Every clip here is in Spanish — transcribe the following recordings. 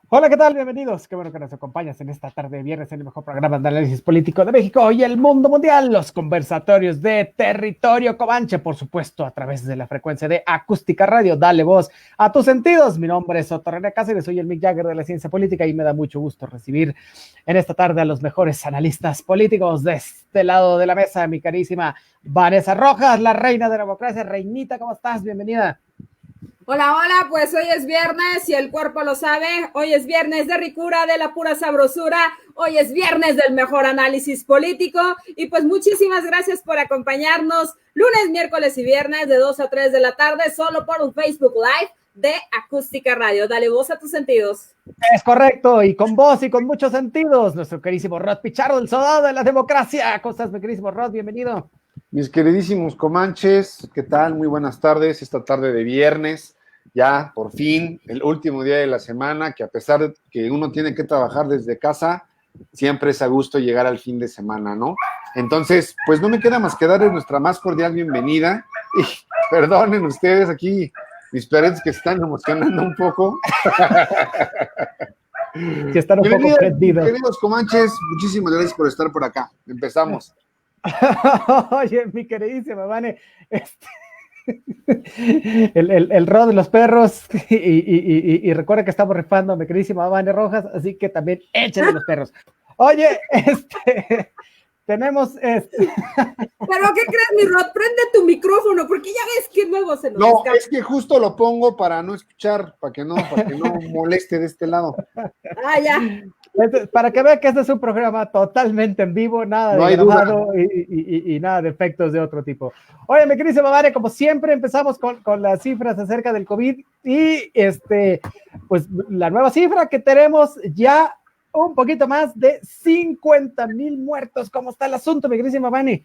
Hola, ¿qué tal? Bienvenidos. Qué bueno que nos acompañas en esta tarde de viernes en el mejor programa de análisis político de México y el mundo mundial, los conversatorios de Territorio Comanche, por supuesto, a través de la frecuencia de Acústica Radio. Dale voz a tus sentidos. Mi nombre es Otto René Cáceres, soy el Mick Jagger de la ciencia política y me da mucho gusto recibir en esta tarde a los mejores analistas políticos de este lado de la mesa, mi carísima Vanessa Rojas, la reina de la democracia. Reinita, ¿cómo estás? Bienvenida. Hola, hola, pues hoy es viernes y el cuerpo lo sabe. Hoy es viernes de ricura, de la pura sabrosura. Hoy es viernes del mejor análisis político. Y pues muchísimas gracias por acompañarnos lunes, miércoles y viernes de 2 a 3 de la tarde, solo por un Facebook Live de Acústica Radio. Dale voz a tus sentidos. Es correcto, y con voz y con muchos sentidos, nuestro queridísimo Rod Pichardo, el soldado de la democracia. ¿Cómo estás, mi queridísimo Rod? Bienvenido. Mis queridísimos comanches, ¿qué tal? Muy buenas tardes, esta tarde de viernes, ya por fin, el último día de la semana, que a pesar de que uno tiene que trabajar desde casa, siempre es a gusto llegar al fin de semana, ¿no? Entonces, pues no me queda más que darles nuestra más cordial bienvenida, y perdonen ustedes aquí, mis perros que se están emocionando un poco. Que están un poco prendidos. Queridos comanches, muchísimas gracias por estar por acá. Empezamos. Oye, mi queridísima Vane, el Rod de los perros, y recuerda que estamos rifando a mi queridísima Vane Rojas, así que también échenle los perros. Oye, tenemos ¿Pero qué crees, mi Rod? Prende tu micrófono, porque ya ves que luego se nos No, escapa. es que justo lo pongo para no escuchar, para que no moleste de este lado. Ah, ya. Para que vean que este es un programa totalmente en vivo, nada No de hay grabado y nada de efectos de otro tipo. Oye, mi querida Vane, como siempre empezamos con las cifras acerca del COVID y pues la nueva cifra que tenemos ya un poquito más de 50,000 muertos. ¿Cómo está el asunto, mi querida Vane?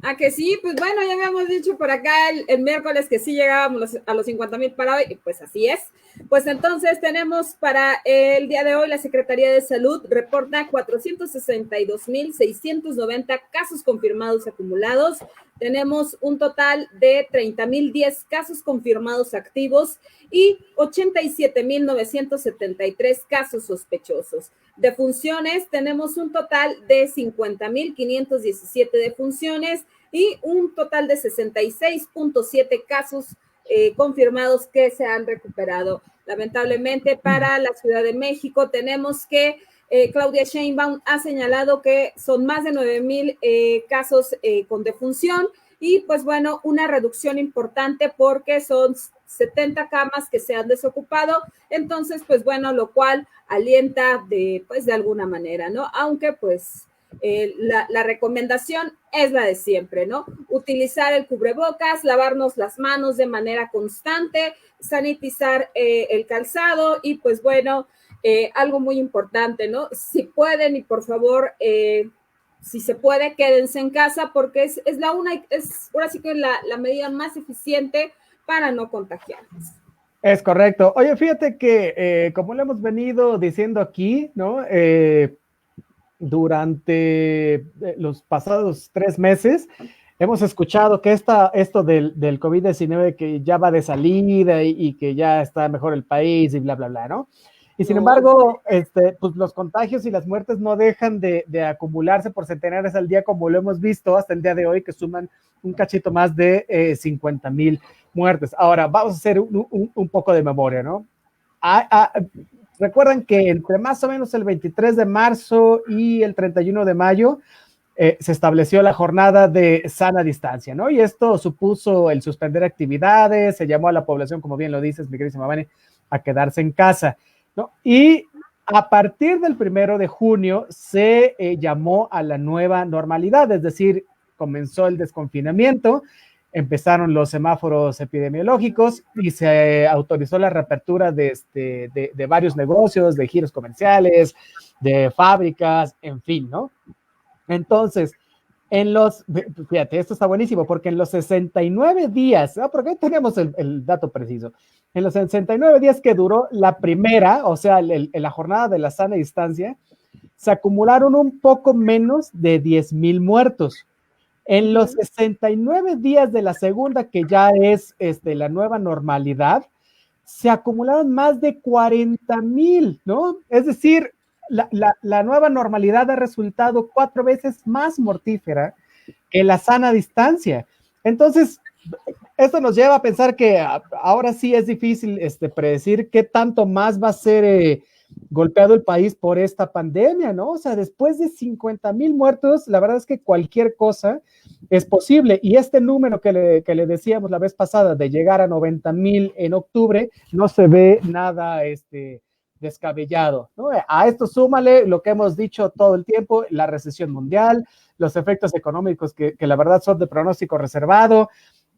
Ah, que sí, pues bueno, ya habíamos dicho por acá el miércoles que sí llegábamos a los 50,000 para hoy, y pues así es. Pues entonces tenemos para el día de hoy la Secretaría de Salud reporta 462,690 casos confirmados acumulados. Tenemos un total de 30,010 casos confirmados activos y 87,973 casos sospechosos. Defunciones, tenemos un total de 50,517 defunciones y un total de 66.7 casos confirmados que se han recuperado. Lamentablemente para la Ciudad de México tenemos que Claudia Sheinbaum ha señalado que son más de 9,000 casos con defunción y pues bueno, una reducción importante porque son 70 camas que se han desocupado, entonces pues bueno, lo cual alienta de alguna manera, ¿no? Aunque pues la recomendación es la de siempre, ¿no? Utilizar el cubrebocas, lavarnos las manos de manera constante, sanitizar el calzado y pues bueno, algo muy importante, ¿no? Si pueden y por favor, si se puede, quédense en casa porque es ahora sí que la medida más eficiente para no contagiarnos. Es correcto. Oye, fíjate que como lo hemos venido diciendo aquí, ¿no? Durante los pasados 3 meses, hemos escuchado que esto del COVID-19 que ya va de salida y que ya está mejor el país y bla, bla, bla, ¿no? Y sin embargo, pues los contagios y las muertes no dejan de acumularse por centenares al día, como lo hemos visto hasta el día de hoy, que suman un cachito más de 50,000 muertes. Ahora, vamos a hacer un poco de memoria, ¿no? Recuerdan que entre más o menos el 23 de marzo y el 31 de mayo se estableció la jornada de sana distancia, ¿no? Y esto supuso el suspender actividades, se llamó a la población, como bien lo dices, mi queridísima Vane, a quedarse en casa, ¿no? Y a partir del 1 de junio se llamó a la nueva normalidad, es decir, comenzó el desconfinamiento, empezaron los semáforos epidemiológicos y se autorizó la reapertura de varios negocios, de giros comerciales, de fábricas, en fin, ¿no? Entonces, fíjate, esto está buenísimo, porque en los 69 días, ¿no? Porque ahí tenemos el dato preciso, en los 69 días que duró la primera, o sea, la jornada de la sana distancia, se acumularon un poco menos de 10,000 muertos. En los 69 días de la segunda, que ya es la nueva normalidad, se acumularon más de 40,000, ¿no? Es decir, la nueva normalidad ha resultado 4 veces más mortífera que la sana distancia. Entonces, esto nos lleva a pensar que ahora sí es difícil predecir qué tanto más va a ser golpeado el país por esta pandemia, ¿no? O sea, después de 50,000 muertos, la verdad es que cualquier cosa es posible. Y este número que le decíamos la vez pasada de llegar a 90,000 en octubre, no se ve nada descabellado, ¿no? A esto súmale lo que hemos dicho todo el tiempo, la recesión mundial, los efectos económicos que la verdad son de pronóstico reservado.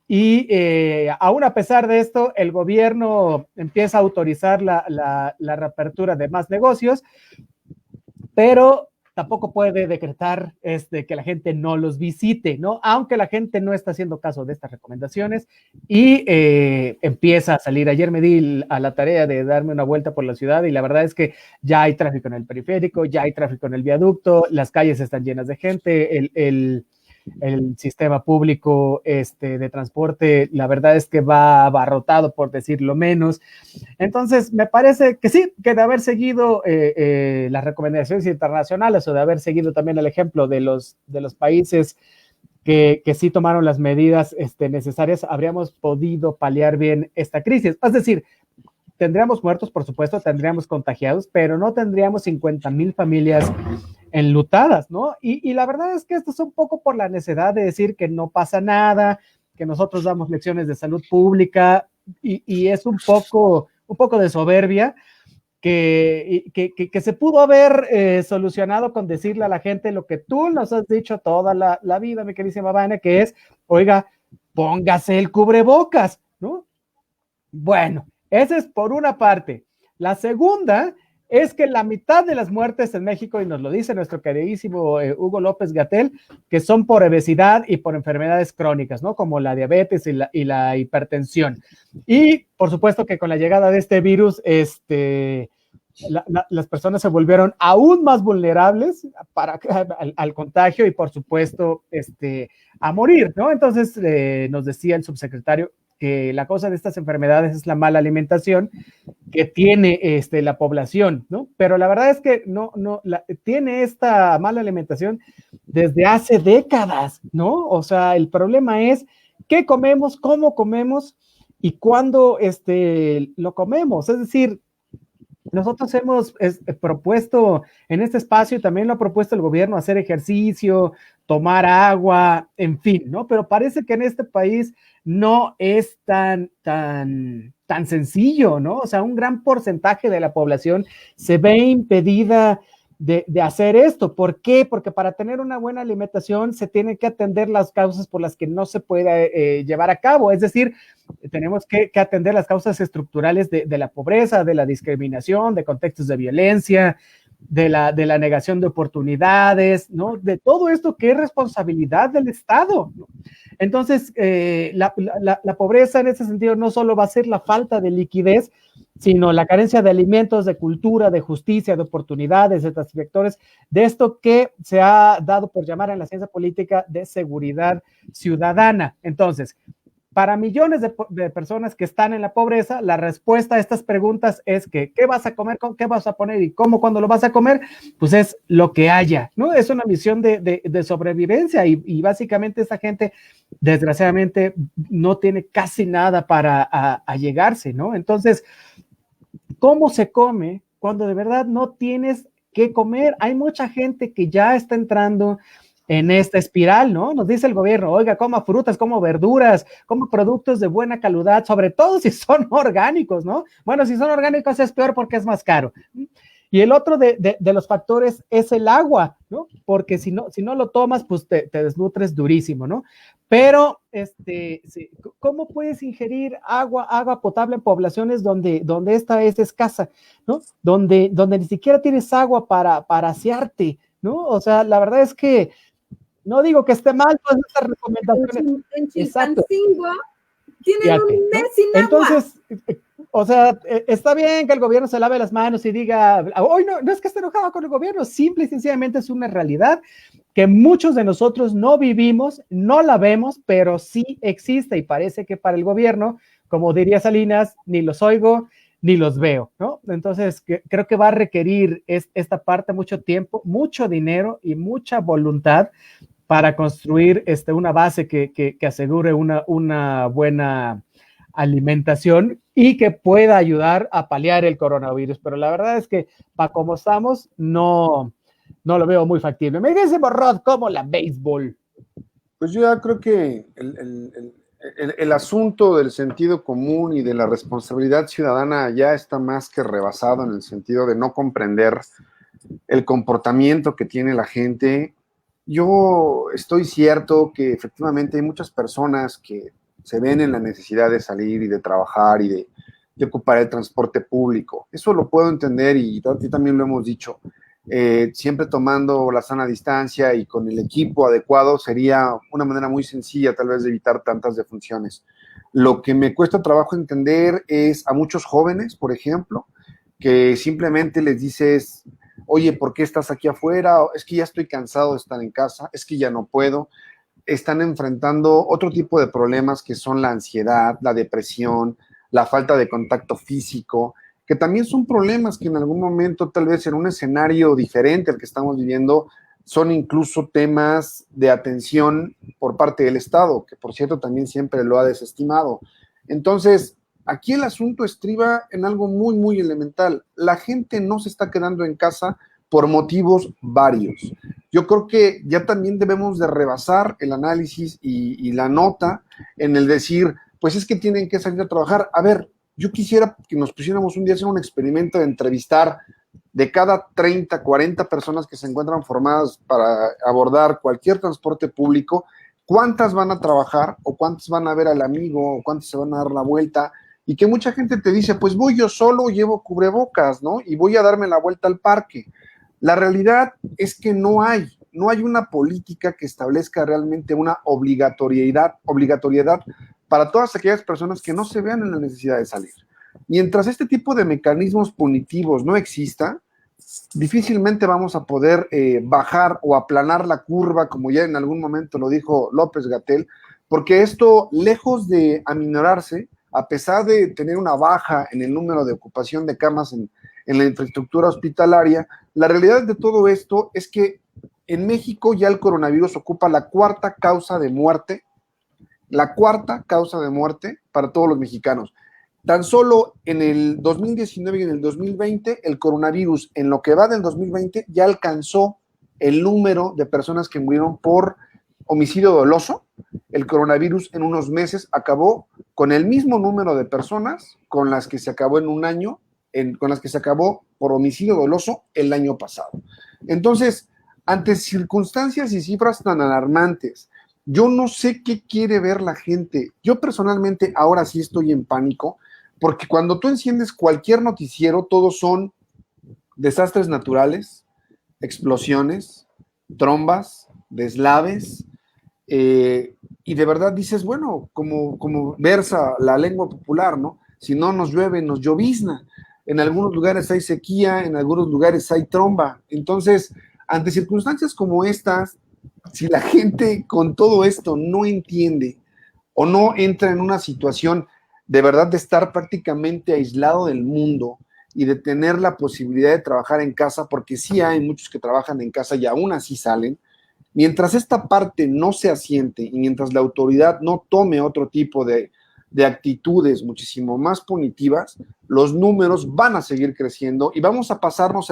Y aún a pesar de esto, el gobierno empieza a autorizar la reapertura de más negocios, pero tampoco puede decretar que la gente no los visite, ¿no? Aunque la gente no está haciendo caso de estas recomendaciones y empieza a salir. Ayer me di a la tarea de darme una vuelta por la ciudad y la verdad es que ya hay tráfico en el periférico, ya hay tráfico en el viaducto, las calles están llenas de gente, el sistema público de transporte, la verdad es que va abarrotado, por decirlo menos. Entonces, me parece que sí, que de haber seguido las recomendaciones internacionales o de haber seguido también el ejemplo de los países que sí tomaron las medidas necesarias, habríamos podido paliar bien esta crisis. Es decir, tendríamos muertos, por supuesto, tendríamos contagiados, pero no tendríamos 50,000 familias enlutadas, ¿no? Y la verdad es que esto es un poco por la necedad de decir que no pasa nada, que nosotros damos lecciones de salud pública y es un poco de soberbia que se pudo haber solucionado con decirle a la gente lo que tú nos has dicho toda la vida, mi queridísima Vane, que es, oiga, póngase el cubrebocas, ¿no? Bueno, esa es por una parte. La segunda es que la mitad de las muertes en México, y nos lo dice nuestro queridísimo Hugo López-Gatell, que son por obesidad y por enfermedades crónicas, ¿no? Como la diabetes y la hipertensión. Y, por supuesto, que con la llegada de este virus, las personas se volvieron aún más vulnerables al contagio y, por supuesto, a morir, ¿no? Entonces, nos decía el subsecretario que la causa de estas enfermedades es la mala alimentación que tiene la población, ¿no? Pero la verdad es que tiene esta mala alimentación desde hace décadas, ¿no? O sea, el problema es qué comemos, cómo comemos y cuándo lo comemos. Es decir, nosotros hemos propuesto en este espacio, y también lo ha propuesto el gobierno, hacer ejercicio, tomar agua, en fin, ¿no? Pero parece que en este país no es tan sencillo, ¿no? O sea, un gran porcentaje de la población se ve impedida de hacer esto. ¿Por qué? Porque para tener una buena alimentación se tienen que atender las causas por las que no se puede llevar a cabo. Es decir, tenemos que atender las causas estructurales de la pobreza, de la discriminación, de contextos de violencia, de la negación de oportunidades, ¿no? De todo esto que es responsabilidad del Estado, ¿no? Entonces, la pobreza en ese sentido no solo va a ser la falta de liquidez, sino la carencia de alimentos, de cultura, de justicia, de oportunidades, de satisfactores, de esto que se ha dado por llamar en la ciencia política de seguridad ciudadana. Entonces, para millones de personas que están en la pobreza, la respuesta a estas preguntas es que ¿qué vas a comer? ¿Con qué vas a poner? ¿Y cómo cuando lo vas a comer? Pues es lo que haya, ¿no? Es una misión de sobrevivencia y básicamente esa gente, desgraciadamente, no tiene casi nada para llegarse, ¿no? Entonces, ¿cómo se come cuando de verdad no tienes qué comer? Hay mucha gente que ya está entrando en esta espiral, ¿no? Nos dice el gobierno, oiga, coma frutas, coma verduras, coma productos de buena calidad, sobre todo si son orgánicos, ¿no? Bueno, si son orgánicos es peor porque es más caro. Y el otro de los factores es el agua, ¿no? Porque si no lo tomas, pues te desnutres durísimo, ¿no? Pero, ¿cómo puedes ingerir agua potable en poblaciones donde esta es escasa, ¿no? Donde ni siquiera tienes agua para asearte, ¿no? O sea, la verdad es que no digo que esté mal todas estas recomendaciones. En Chilpancingo tienen un mes sin agua. Entonces, o sea, está bien que el gobierno se lave las manos y diga, hoy no es que esté enojado con el gobierno, simple y sencillamente es una realidad que muchos de nosotros no vivimos, no la vemos, pero sí existe y parece que para el gobierno, como diría Salinas, ni los oigo ni los veo, ¿no? Entonces, creo que va a requerir esta parte mucho tiempo, mucho dinero y mucha voluntad para construir una base que asegure una buena alimentación y que pueda ayudar a paliar el coronavirus. Pero la verdad es que, para como estamos, no lo veo muy factible. Me dice Rod, ¿cómo la béisbol? Pues yo ya creo que el asunto del sentido común y de la responsabilidad ciudadana ya está más que rebasado, en el sentido de no comprender el comportamiento que tiene la gente. Yo estoy cierto que efectivamente hay muchas personas que se ven en la necesidad de salir y de trabajar y de ocupar el transporte público. Eso lo puedo entender y también lo hemos dicho. Siempre tomando la sana distancia y con el equipo adecuado sería una manera muy sencilla tal vez de evitar tantas defunciones. Lo que me cuesta trabajo entender es a muchos jóvenes, por ejemplo, que simplemente les dices, oye, ¿por qué estás aquí afuera? Es que ya estoy cansado de estar en casa, es que ya no puedo. Están enfrentando otro tipo de problemas que son la ansiedad, la depresión, la falta de contacto físico, que también son problemas que en algún momento, tal vez en un escenario diferente al que estamos viviendo, son incluso temas de atención por parte del Estado, que por cierto también siempre lo ha desestimado. Entonces, aquí el asunto estriba en algo muy, muy elemental. La gente no se está quedando en casa por motivos varios. Yo creo que ya también debemos de rebasar el análisis y la nota en el decir, pues es que tienen que salir a trabajar. A ver, yo quisiera que nos pusiéramos un día a hacer un experimento de entrevistar de cada 30, 40 personas que se encuentran formadas para abordar cualquier transporte público, cuántas van a trabajar o cuántas van a ver al amigo o cuántas se van a dar la vuelta, y que mucha gente te dice, pues voy yo solo, llevo cubrebocas, ¿no? Y voy a darme la vuelta al parque. La realidad es que no hay una política que establezca realmente una obligatoriedad para todas aquellas personas que no se vean en la necesidad de salir. Mientras este tipo de mecanismos punitivos no exista, difícilmente vamos a poder bajar o aplanar la curva, como ya en algún momento lo dijo López-Gatell, porque esto, lejos de aminorarse, a pesar de tener una baja en el número de ocupación de camas en la infraestructura hospitalaria, la realidad de todo esto es que en México ya el coronavirus ocupa la cuarta causa de muerte para todos los mexicanos. Tan solo en el 2019 y en el 2020, el coronavirus, en lo que va del 2020, ya alcanzó el número de personas que murieron por homicidio doloso. El coronavirus en unos meses acabó con el mismo número de personas con las que se acabó en un año, con las que se acabó por homicidio doloso el año pasado. Entonces, ante circunstancias y cifras tan alarmantes, yo no sé qué quiere ver la gente. Yo personalmente ahora sí estoy en pánico, porque cuando tú enciendes cualquier noticiero, todos son desastres naturales, explosiones, trombas, deslaves, y de verdad dices, bueno, como versa la lengua popular, ¿no? Si no nos llueve, nos llovizna. En algunos lugares hay sequía, en algunos lugares hay tromba. Entonces, ante circunstancias como estas, si la gente con todo esto no entiende o no entra en una situación de verdad de estar prácticamente aislado del mundo y de tener la posibilidad de trabajar en casa, porque sí hay muchos que trabajan en casa y aún así salen, mientras esta parte no se asiente y mientras la autoridad no tome otro tipo de actitudes muchísimo más punitivas, los números van a seguir creciendo y vamos a pasarnos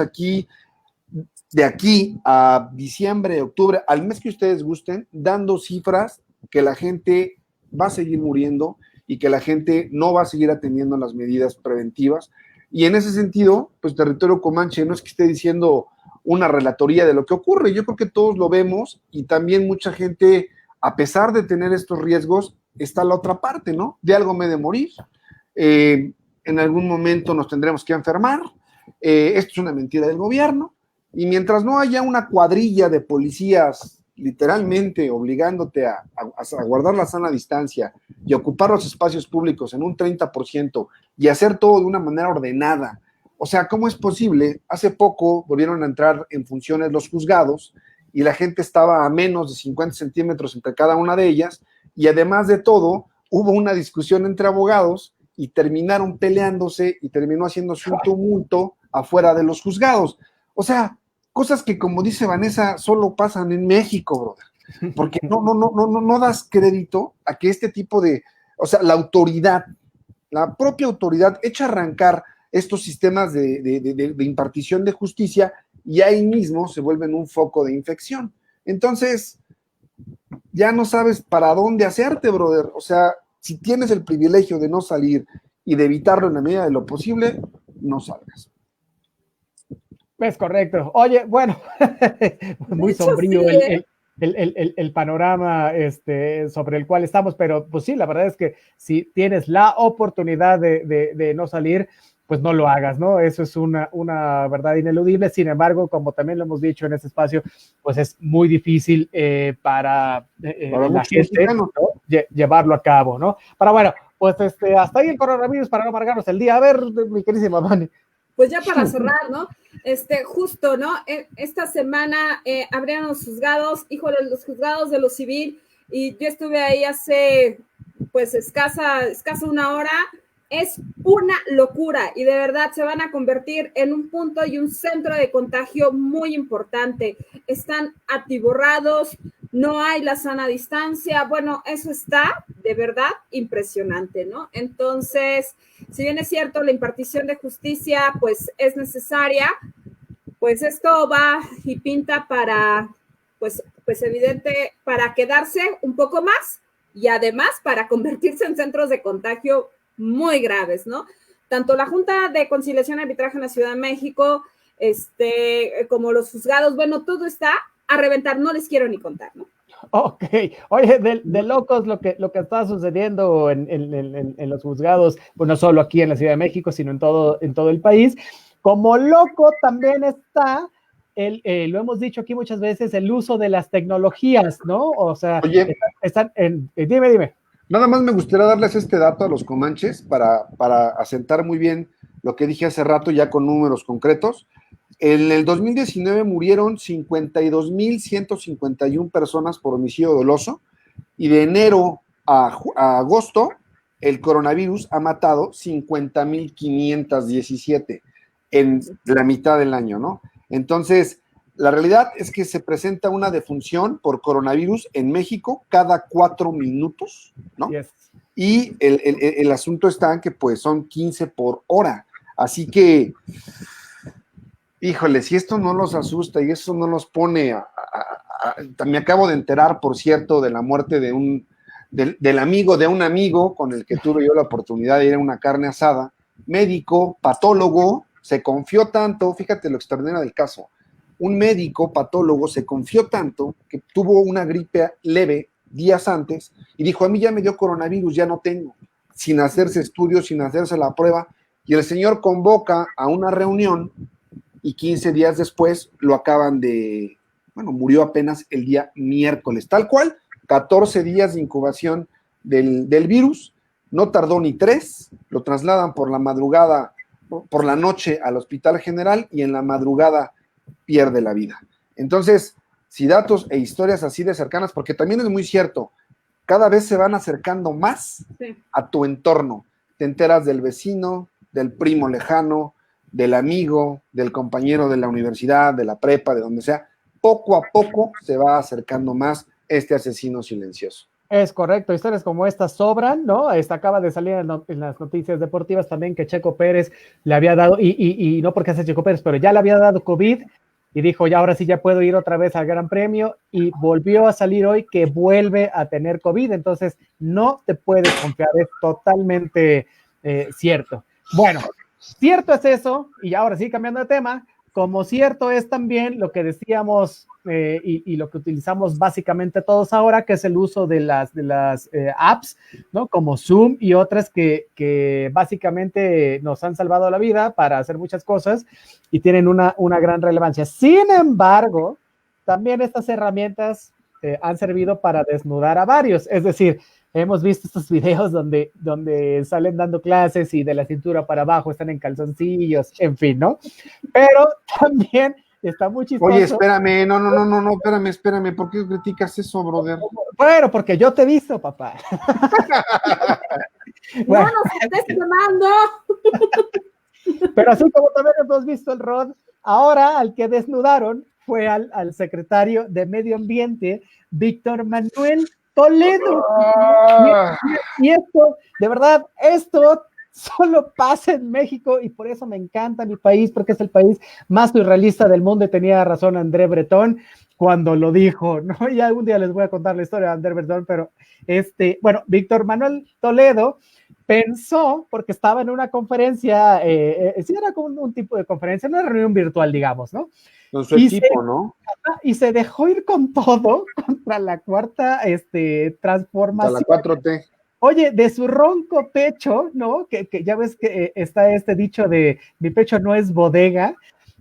de aquí a diciembre, octubre, al mes que ustedes gusten, dando cifras que la gente va a seguir muriendo y que la gente no va a seguir atendiendo las medidas preventivas. Y en ese sentido, pues Territorio Comanche no es que esté diciendo una relatoría de lo que ocurre, yo creo que todos lo vemos y también mucha gente, a pesar de tener estos riesgos, está la otra parte, ¿no? De algo me he de morir, en algún momento nos tendremos que enfermar, esto es una mentira del gobierno, y mientras no haya una cuadrilla de policías literalmente obligándote a guardar la sana distancia y ocupar los espacios públicos en un 30% y hacer todo de una manera ordenada. O sea, ¿cómo es posible? Hace poco volvieron a entrar en funciones los juzgados y la gente estaba a menos de 50 centímetros entre cada una de ellas y además de todo, hubo una discusión entre abogados y terminaron peleándose y terminó haciéndose un tumulto afuera de los juzgados. O sea, cosas que, como dice Vanessa, solo pasan en México, brother. Porque no das crédito a que este tipo de, o sea, la propia autoridad echa a arrancar estos sistemas de impartición de justicia y ahí mismo se vuelven un foco de infección. Entonces, ya no sabes para dónde hacerte, brother. O sea, si tienes el privilegio de no salir y de evitarlo en la medida de lo posible, no salgas. Es correcto. Oye, bueno, muy sombrío sí, el panorama sobre el cual estamos, pero pues sí, la verdad es que si tienes la oportunidad de no salir, pues no lo hagas, ¿no? Eso es una verdad ineludible. Sin embargo, como también lo hemos dicho en este espacio, pues es muy difícil para la gente, ¿no? Llevarlo a cabo, ¿no? Pero bueno, pues hasta ahí el coronavirus para no amargarnos el día. A ver, mi querísima Vani. Pues ya para cerrar, ¿no? Justo, ¿no? Esta semana abrieron los juzgados, híjole, los juzgados de lo civil, y yo estuve ahí hace, pues, escasa una hora. Es una locura y de verdad se van a convertir en un punto y un centro de contagio muy importante. Están atiborrados, no hay la sana distancia. Bueno, eso está de verdad impresionante, ¿no? Entonces, si bien es cierto, la impartición de justicia, pues, es necesaria, pues esto va y pinta para, pues evidente, para quedarse un poco más y además para convertirse en centros de contagio muy graves, ¿no? Tanto la Junta de Conciliación y Arbitraje en la Ciudad de México, como los juzgados, bueno, todo está a reventar, no les quiero ni contar, ¿no? Ok, oye, de locos lo que está sucediendo en los juzgados, pues no solo aquí en la Ciudad de México, sino en todo el país. Como loco también está lo hemos dicho aquí muchas veces, el uso de las tecnologías, ¿no? O sea, oye, dime. Nada más me gustaría darles este dato a los comanches para asentar muy bien lo que dije hace rato ya con números concretos. En el 2019 murieron 52,151 personas por homicidio doloso y de enero a agosto el coronavirus ha matado 50,517 en la mitad del año, ¿no? Entonces, la realidad es que se presenta una defunción por coronavirus en México cada 4 minutos, ¿no? Yes. Y el asunto está en que pues son 15 por hora. Así que, híjole, si esto no los asusta y eso no los pone me acabo de enterar, por cierto, de la muerte del amigo de un amigo con el que tuve yo la oportunidad de ir a una carne asada, médico, patólogo, se confió tanto, fíjate lo extraordinario del caso, un médico patólogo se confió tanto que tuvo una gripe leve días antes y dijo, a mí ya me dio coronavirus, ya no tengo, sin hacerse estudios, sin hacerse la prueba, y el señor convoca a una reunión y 15 días después lo acaban de, murió apenas el día miércoles, tal cual, 14 días de incubación del virus, no tardó ni 3, lo trasladan por la madrugada, por la noche al Hospital General y en la madrugada pierde la vida. Entonces, si datos e historias así de cercanas, porque también es muy cierto, cada vez se van acercando más a tu entorno, te enteras del vecino, del primo lejano, del amigo, del compañero de la universidad, de la prepa, de donde sea, poco a poco se va acercando más este asesino silencioso. Es correcto, historias como estas sobran, ¿no? Acaba de salir en las noticias deportivas también que Checo Pérez le había dado, y no porque hace Checo Pérez, pero ya le había dado COVID y dijo, ya ahora sí ya puedo ir otra vez al Gran Premio, y volvió a salir hoy que vuelve a tener COVID, entonces no te puedes confiar, es totalmente cierto. Bueno, cierto es eso, y ahora sí, cambiando de tema, como cierto es también lo que decíamos y lo que utilizamos básicamente todos ahora, que es el uso de las apps, ¿no? Como Zoom y otras que básicamente nos han salvado la vida para hacer muchas cosas y tienen una gran relevancia. Sin embargo, también estas herramientas han servido para desnudar a varios, es decir, hemos visto estos videos donde salen dando clases y de la cintura para abajo están en calzoncillos, en fin, ¿no? Pero también está muy chistoso. Oye, espérame, no, espérame, ¿por qué criticas eso, brother? Bueno, porque yo te he visto, papá. Bueno, no nos estés quemando. Pero así como también hemos visto el Rod, ahora al que desnudaron fue al secretario de Medio Ambiente, Víctor Manuel Toledo. Y esto, de verdad, esto solo pasa en México y por eso me encanta mi país, porque es el país más surrealista del mundo y tenía razón André Breton cuando lo dijo, ¿no? Ya algún día les voy a contar la historia de André Breton, pero bueno, Víctor Manuel Toledo pensó, porque estaba en una conferencia, sí era como un tipo de conferencia, una reunión virtual, digamos, ¿no? Con su equipo, ¿no? Y se dejó ir con todo contra la cuarta transformación. La 4T. Oye, de su ronco pecho, ¿no? Que ya ves que está este dicho de mi pecho no es bodega,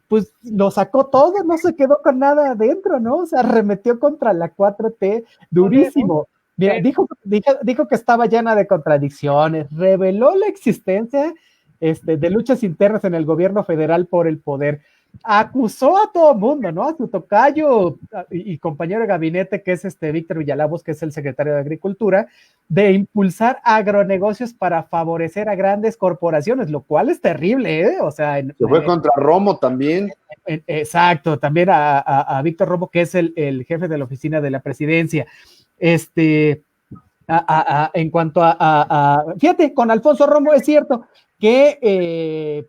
pues lo sacó todo, no se quedó con nada adentro, ¿no? O sea, arremetió contra la 4T durísimo. Mira, dijo que estaba llena de contradicciones, reveló la existencia de luchas internas en el gobierno federal por el poder. Acusó a todo mundo, ¿no? A su tocayo y compañero de gabinete, que es Víctor Villalobos, que es el secretario de Agricultura, de impulsar agronegocios para favorecer a grandes corporaciones, lo cual es terrible, ¿eh? O sea, se fue contra Romo también. Exacto, también a Víctor Romo, que es el jefe de la oficina de la presidencia. En cuanto fíjate, con Alfonso Romo es cierto que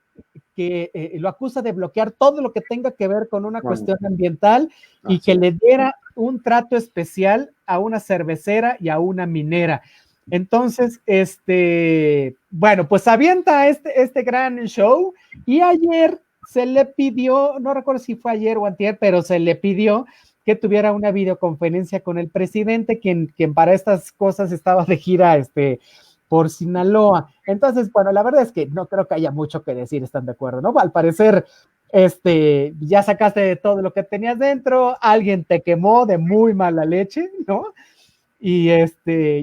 lo acusa de bloquear todo lo que tenga que ver con una cuestión ambiental y que le diera un trato especial a una cervecera y a una minera. Entonces, bueno, pues avienta este gran show y ayer se le pidió, no recuerdo si fue ayer o antier, pero se le pidió que tuviera una videoconferencia con el presidente, quien para estas cosas estaba de gira, por Sinaloa. Entonces, bueno, la verdad es que no creo que haya mucho que decir, ¿están de acuerdo? ¿No? Al parecer, ya sacaste todo lo que tenías dentro, alguien te quemó de muy mala leche, ¿no? Y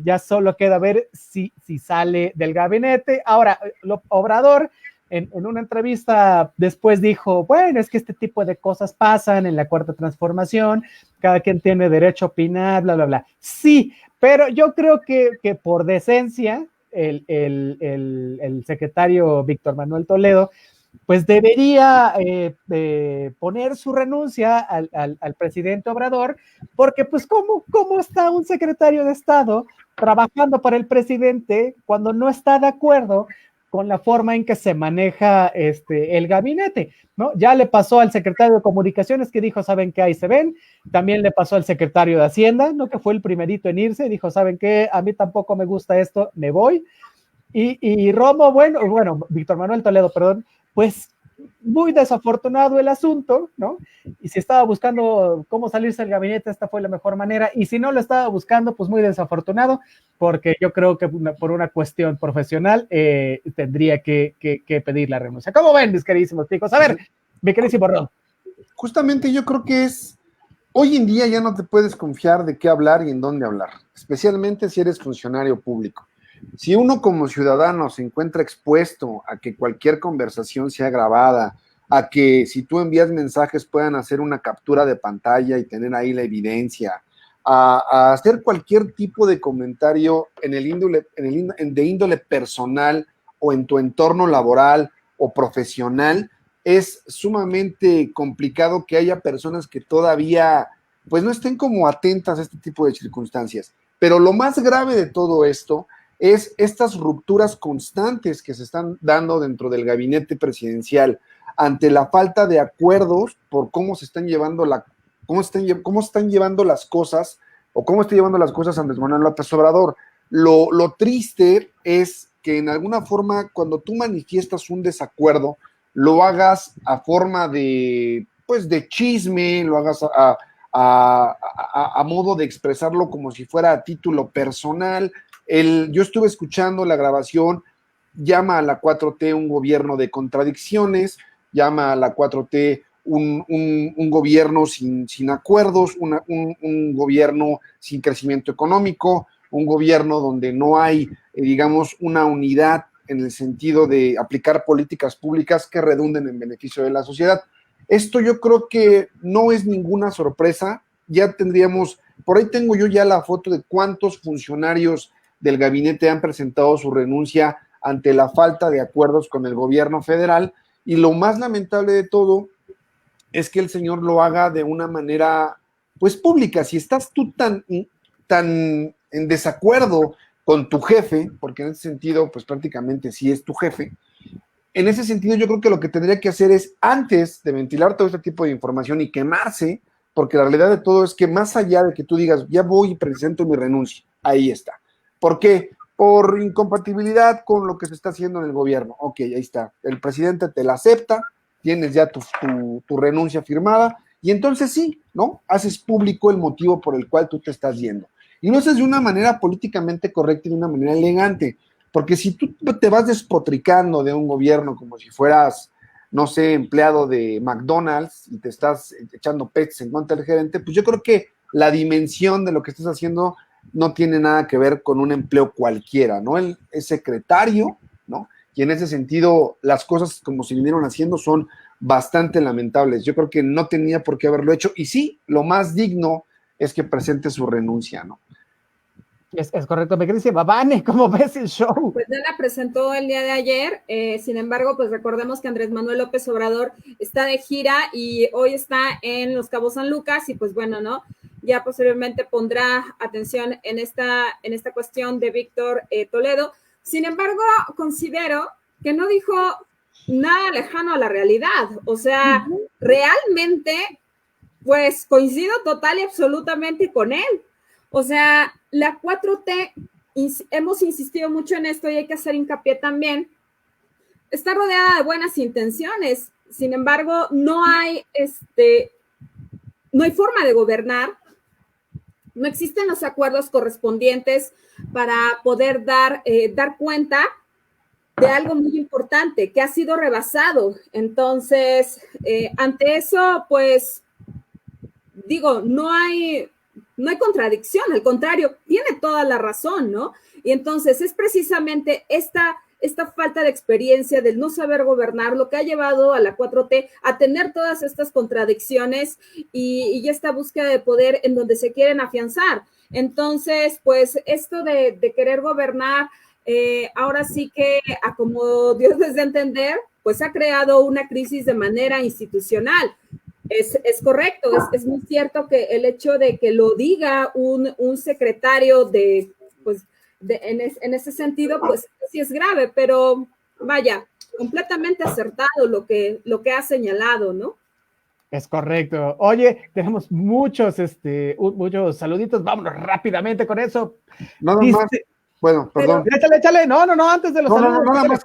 ya solo queda ver si sale del gabinete. Ahora, Obrador, en una entrevista después dijo, bueno, es que este tipo de cosas pasan en la cuarta transformación, cada quien tiene derecho a opinar, bla, bla, bla. Sí, pero yo creo que por decencia, el secretario Víctor Manuel Toledo, pues debería poner su renuncia al presidente Obrador, porque pues ¿cómo está un secretario de Estado trabajando para el presidente cuando no está de acuerdo con la forma en que se maneja el gabinete, ¿no? Ya le pasó al secretario de Comunicaciones que dijo, ¿saben qué? Ahí se ven. También le pasó al secretario de Hacienda, ¿no? Que fue el primerito en irse, dijo, ¿saben qué? A mí tampoco me gusta esto, me voy. Y Romo, bueno, Víctor Manuel Toledo, perdón, pues muy desafortunado el asunto, ¿no? Y si estaba buscando cómo salirse del gabinete, esta fue la mejor manera, y si no lo estaba buscando, pues muy desafortunado, porque yo creo que por una cuestión profesional tendría que pedir la renuncia. ¿Cómo ven, mis queridísimos chicos? A ver, mi queridísimo Ron. Justamente yo creo que hoy en día ya no te puedes confiar de qué hablar y en dónde hablar, especialmente si eres funcionario público. Si uno como ciudadano se encuentra expuesto a que cualquier conversación sea grabada, a que si tú envías mensajes puedan hacer una captura de pantalla y tener ahí la evidencia, a hacer cualquier tipo de comentario de índole personal o en tu entorno laboral o profesional, es sumamente complicado que haya personas que todavía pues no estén como atentas a este tipo de circunstancias. Pero lo más grave de todo esto es estas rupturas constantes que se están dando dentro del gabinete presidencial ante la falta de acuerdos por cómo están llevando las cosas o cómo está llevando las cosas Andrés Manuel López Obrador. Lo triste es que en alguna forma cuando tú manifiestas un desacuerdo, lo hagas a forma de chisme, lo hagas a modo de expresarlo como si fuera a título personal. Yo estuve escuchando la grabación, llama a la 4T un gobierno de contradicciones, llama a la 4T un gobierno sin acuerdos, un gobierno sin crecimiento económico, un gobierno donde no hay, digamos, una unidad en el sentido de aplicar políticas públicas que redunden en beneficio de la sociedad. esto yo creo que no es ninguna sorpresa. Ya tendríamos, por ahí tengo yo ya la foto de cuántos funcionarios del gabinete han presentado su renuncia ante la falta de acuerdos con el gobierno federal, y lo más lamentable de todo es que el señor lo haga de una manera, pues, pública. Si estás tú tan en desacuerdo con tu jefe, porque en ese sentido, pues prácticamente sí es tu jefe, en ese sentido yo creo que lo que tendría que hacer es, antes de ventilar todo este tipo de información y quemarse, porque la realidad de todo es que más allá de que tú digas, ya voy y presento mi renuncia, ahí está. ¿Por qué? Por incompatibilidad con lo que se está haciendo en el gobierno. Ok, ahí está. El presidente te la acepta, tienes ya tu renuncia firmada, y entonces sí, ¿no? Haces público el motivo por el cual tú te estás yendo. Y lo haces de una manera políticamente correcta y de una manera elegante, porque si tú te vas despotricando de un gobierno como si fueras, no sé, empleado de McDonald's y te estás echando peches en contra del gerente, pues yo creo que la dimensión de lo que estás haciendo no tiene nada que ver con un empleo cualquiera, ¿no? Él es secretario, ¿no? Y en ese sentido, las cosas como se vinieron haciendo son bastante lamentables. Yo creo que no tenía por qué haberlo hecho, y sí, lo más digno es que presente su renuncia, ¿no? Es correcto, me dice Babane, ¿cómo ves el show? Pues ya la presentó el día de ayer, sin embargo, pues recordemos que Andrés Manuel López Obrador está de gira y hoy está en Los Cabos San Lucas, y pues bueno, ¿no? Ya posteriormente pondrá atención en esta cuestión de Víctor Toledo. Sin embargo, considero que no dijo nada lejano a la realidad. O sea, realmente, pues coincido total y absolutamente con él. O sea, la 4T, hemos insistido mucho en esto y hay que hacer hincapié también, está rodeada de buenas intenciones. Sin embargo, no hay forma de gobernar. No existen los acuerdos correspondientes para poder dar cuenta de algo muy importante que ha sido rebasado. Entonces, ante eso, pues, digo, no hay contradicción, al contrario, tiene toda la razón, ¿no? Y entonces es precisamente esta falta de experiencia del no saber gobernar lo que ha llevado a la 4T a tener todas estas contradicciones y esta búsqueda de poder en donde se quieren afianzar. Entonces, pues esto de querer gobernar, ahora sí que a como Dios les dé a entender, pues ha creado una crisis de manera institucional. Es correcto, es muy cierto que el hecho de que lo diga un secretario en ese sentido, pues sí es grave, pero vaya, completamente acertado lo que ha señalado, ¿no? Es correcto. Oye, tenemos muchos saluditos, vámonos rápidamente con eso. Nada más, bueno, perdón. Échale, no, antes de los saludos. No, nada más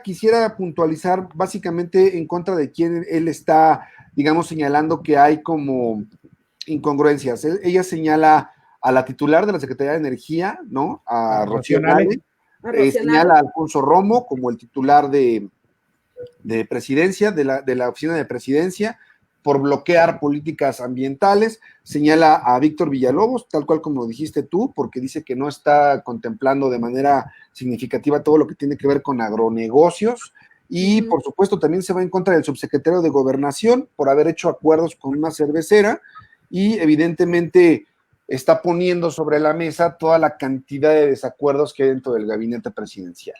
quisiera puntualizar básicamente en contra de quién él está, digamos, señalando que hay como incongruencias. Ella señala a la titular de la Secretaría de Energía, ¿no? A Rocío Nale. Señala a Alfonso Romo como el titular de presidencia, de la oficina de presidencia, por bloquear políticas ambientales. Señala a Víctor Villalobos, tal cual como dijiste tú, porque dice que no está contemplando de manera significativa todo lo que tiene que ver con agronegocios. Y por supuesto también se va en contra del subsecretario de Gobernación por haber hecho acuerdos con una cervecera, y evidentemente está poniendo sobre la mesa toda la cantidad de desacuerdos que hay dentro del gabinete presidencial.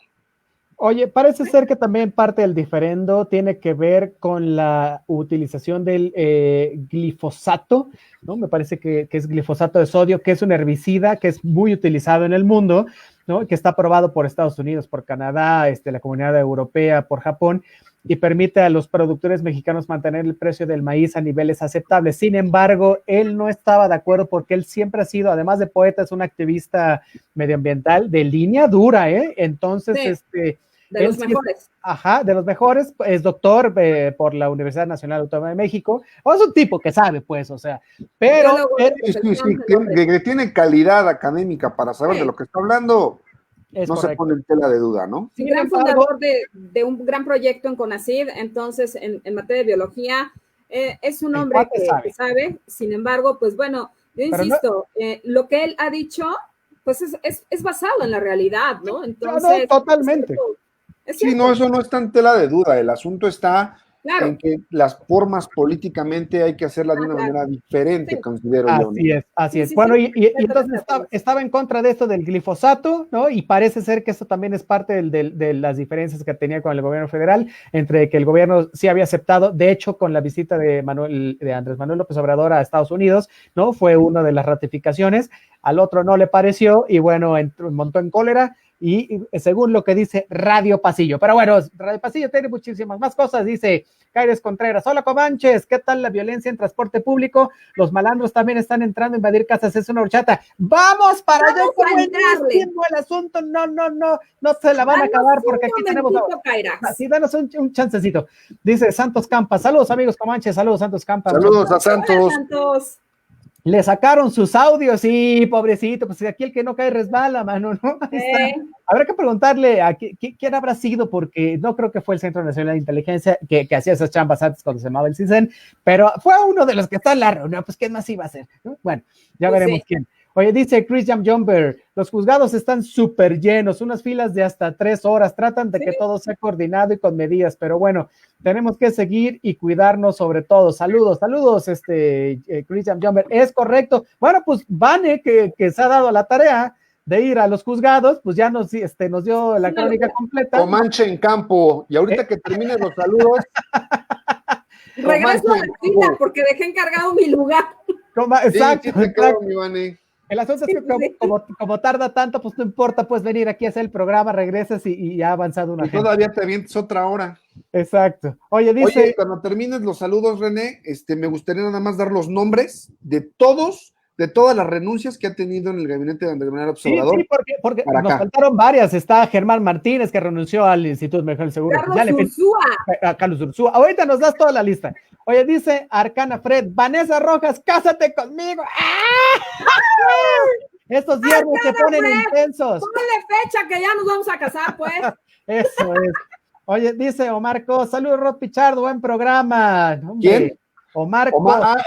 Oye, parece ser que también parte del diferendo tiene que ver con la utilización del glifosato, ¿no? Me parece que es glifosato de sodio, que es un herbicida que es muy utilizado en el mundo, ¿no? Que está aprobado por Estados Unidos, por Canadá, la Comunidad Europea, por Japón, y permite a los productores mexicanos mantener el precio del maíz a niveles aceptables. Sin embargo, él no estaba de acuerdo porque él siempre ha sido, además de poeta, es un activista medioambiental de línea dura, ¿eh? Entonces, sí. De los mejores. De los mejores, es doctor por la Universidad Nacional Autónoma de México, o es un tipo que sabe, pues, o sea, pero... que tiene calidad académica para saber de lo que está hablando, no correcto. Se pone en tela de duda, ¿no? Sí, gran fundador de un gran proyecto en CONACYT, entonces, en materia de biología, es un hombre que sabe, sin embargo, pues bueno, yo insisto, lo que él ha dicho, pues es basado en la realidad, ¿no? Entonces... No, totalmente. Sí, no, eso no está en tela de duda. El asunto está Claro. en que las formas políticamente hay que hacerlas de una manera diferente, Sí. considero yo. Así es, así Sí, es. sí, Bueno, sí. y entonces estaba en contra de esto del glifosato, ¿no? Y parece ser que esto también es parte de las diferencias que tenía con el gobierno federal, entre que el gobierno sí había aceptado, de hecho, con la visita de Andrés Manuel López Obrador a Estados Unidos, ¿no? Fue una de las ratificaciones, al otro no le pareció, y bueno, montó en cólera, y según lo que dice Radio Pasillo. Pero bueno, Radio Pasillo tiene muchísimas más cosas, dice Caires Contreras. Hola, Comanches, ¿qué tal la violencia en transporte público? Los malandros también están entrando a invadir casas, es una horchata. ¡Vamos para allá! Buenísimo el asunto, no se la van a acabar porque aquí tenemos... Así, danos un chancecito. Dice Santos Campa, saludos amigos Comanches, saludos Santos Campa. Saludos a Santos. Hola, Santos. Le sacaron sus audios, sí, pobrecito, pues aquí el que no cae resbala, mano, ¿no? Habrá que preguntarle a quién habrá sido, porque no creo que fue el Centro Nacional de Inteligencia que hacía esas chambas antes cuando se llamaba el CISEN, pero fue uno de los que está en la reunión, pues ¿quién más iba a ser? ¿No? Bueno, ya veremos quién. Oye, dice Christian Jumper, los juzgados están súper llenos, unas filas de hasta 3 horas, tratan de que todo sea coordinado y con medidas, pero bueno, tenemos que seguir y cuidarnos sobre todo. Saludos, Christian Jumper, es correcto. Bueno, pues Vane, que se ha dado la tarea de ir a los juzgados, pues ya nos dio la crónica completa. Comanche en campo, y ahorita que terminen los saludos... Regreso a la fila porque dejé encargado mi lugar. Exacto, sí, creo, mi Vane. El asunto es que como tarda tanto, pues no importa, puedes venir aquí a hacer el programa, regresas y ha avanzado una gente. Y todavía te avientes otra hora. Exacto. Oye, cuando termines los saludos, René, me gustaría nada más dar los nombres de todas las renuncias que ha tenido en el gabinete de Andrés Manuel López Obrador. Sí, porque nos faltaron varias. Está Germán Martínez, que renunció al Instituto Mejor del Seguro. Carlos Ursúa. Ahorita nos das toda la lista. Oye, dice Arcana Fred, Vanessa Rojas, cásate conmigo. ¡Ah! Estos viernes se ponen intensos. Ponle fecha que ya nos vamos a casar, pues. Eso es. Oye, dice Omar Co, saludos Rod Pichardo, buen programa. ¿Quién? Omar,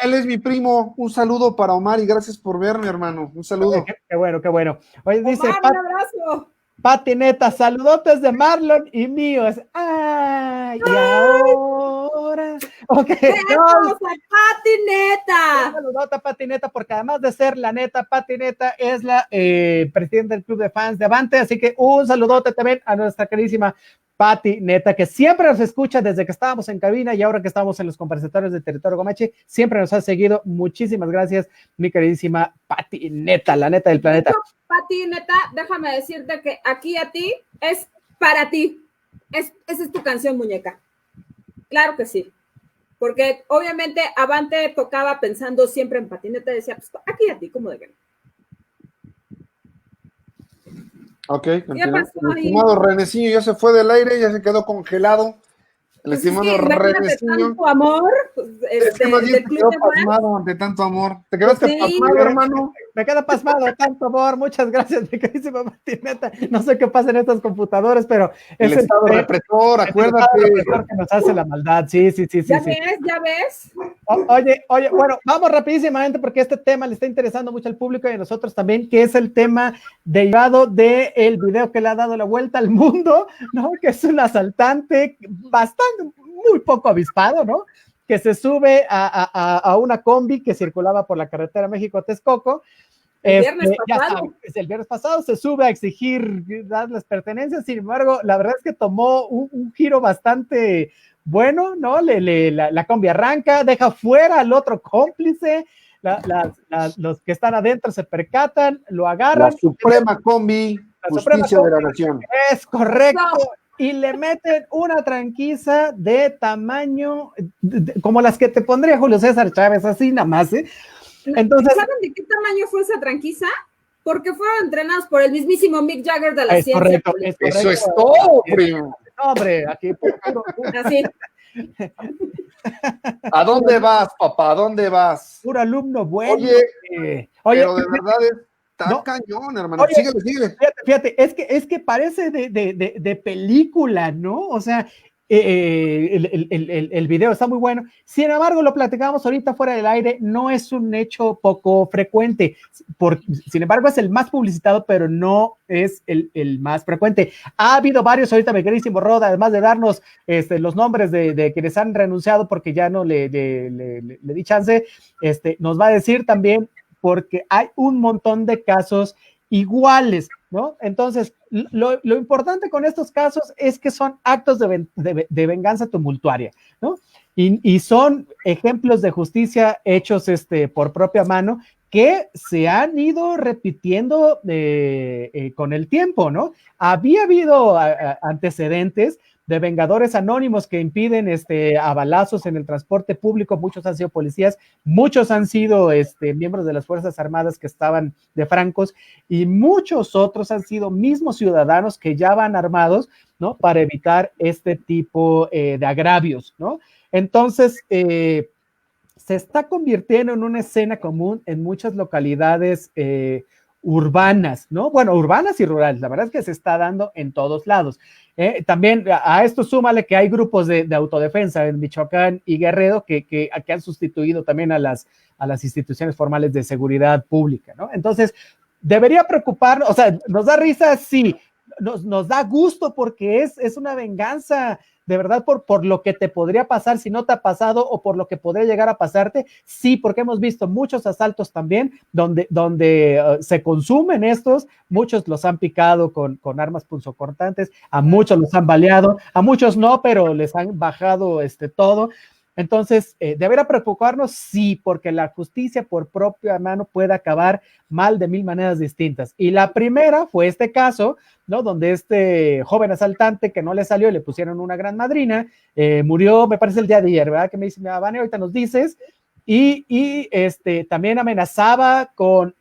él es mi primo. Un saludo para Omar y gracias por verme, hermano. Un saludo. Qué bueno. Oye, dice Omar, un abrazo. Pati Neta, saludotes de Marlon y míos. ¡Ay! Y ahora. Ok. Pati Neta. Saludota, Pati Neta, porque además de ser la neta, Pati Neta es la presidenta del club de fans de Avante. Así que un saludote también a nuestra queridísima Pati Neta, que siempre nos escucha desde que estábamos en cabina y ahora que estamos en los conversatorios de Territorio Comanche, siempre nos ha seguido. Muchísimas gracias, mi queridísima Pati Neta, la neta del planeta. Pati Neta, déjame decirte que aquí a ti es para ti. Esa es tu canción, muñeca. Claro que sí. Porque obviamente Avante tocaba pensando siempre en Pati Neta, decía, pues aquí a ti, ¿cómo de que no? Ok, el estimado Renecillo ya se fue del aire, ya se quedó congelado. El estimado Renecillo. Tanto amor. Es que más bien te quedó pasmado ante tanto amor. ¿Te quedaste pasmado, hermano? Me queda pasmado, tanto amor. Muchas gracias, mi queridísima Martineta. No sé qué pasa en estas computadoras, pero el estado represor, acuérdate. El represor que nos hace la maldad. Sí. ¿Ya ves? Oye, bueno, vamos rapidísimamente porque este tema le está interesando mucho al público y a nosotros también, que es el tema derivado del video que le ha dado la vuelta al mundo, ¿no? Que es un asaltante muy poco avispado, ¿no? Que se sube a una combi que circulaba por la carretera México-Texcoco. El viernes pasado se sube a exigir darles pertenencias, sin embargo, la verdad es que tomó un giro bastante bueno, ¿no? La combi arranca, deja fuera al otro cómplice, los que están adentro se percatan, lo agarran. La Suprema Combi, Justicia de la Nación. Es correcto. Y le meten una tranquiza de tamaño, como las que te pondría Julio César Chávez, así nada más, ¿eh? Entonces, ¿saben de qué tamaño fue esa tranquiza? Porque fueron entrenados por el mismísimo Mick Jagger de la ciencia. Correcto. Eso es todo, primo. Hombre, aquí. Así. ¿A dónde vas, papá? ¿A dónde vas? Puro alumno bueno. Oye, pero de verdad está cañón, hermano. Oye, síguele. Fíjate, es que parece de película, ¿no? O sea, el video está muy bueno. Sin embargo, lo platicábamos ahorita fuera del aire, no es un hecho poco frecuente. Sin embargo, es el más publicitado, pero no es el más frecuente. Ha habido varios, ahorita mi queridísimo Rod, además de darnos los nombres de quienes han renunciado porque ya no le di chance, nos va a decir también porque hay un montón de casos iguales, ¿no? Entonces, lo importante con estos casos es que son actos de venganza tumultuaria, ¿no? Y son ejemplos de justicia hechos por propia mano que se han ido repitiendo con el tiempo, ¿no? Había habido antecedentes de vengadores anónimos que impiden a balazos en el transporte público. Muchos han sido policías, muchos han sido miembros de las Fuerzas Armadas que estaban de francos, y muchos otros han sido mismos ciudadanos que ya van armados, ¿no? Para evitar este tipo de agravios, ¿no? Entonces, se está convirtiendo en una escena común en muchas localidades urbanas, ¿no? Bueno, urbanas y rurales, la verdad es que se está dando en todos lados. También a esto súmale que hay grupos de autodefensa en Michoacán y Guerrero que han sustituido también a las instituciones formales de seguridad pública, ¿no? Entonces, debería preocuparnos, o sea, nos da risa, sí, nos da gusto porque es una venganza de verdad por lo que te podría pasar si no te ha pasado o por lo que podría llegar a pasarte, sí, porque hemos visto muchos asaltos también donde se consumen estos, muchos los han picado con armas punzocortantes, a muchos los han baleado, a muchos no, pero les han bajado todo. Entonces, ¿debería preocuparnos? Sí, porque la justicia por propia mano puede acabar mal de mil maneras distintas. Y la primera fue este caso, ¿no? Donde este joven asaltante que no le salió y le pusieron una gran madrina, murió, me parece el día de ayer, ¿verdad? Que me dice, Vane, ahorita nos dices. Y también amenazaba con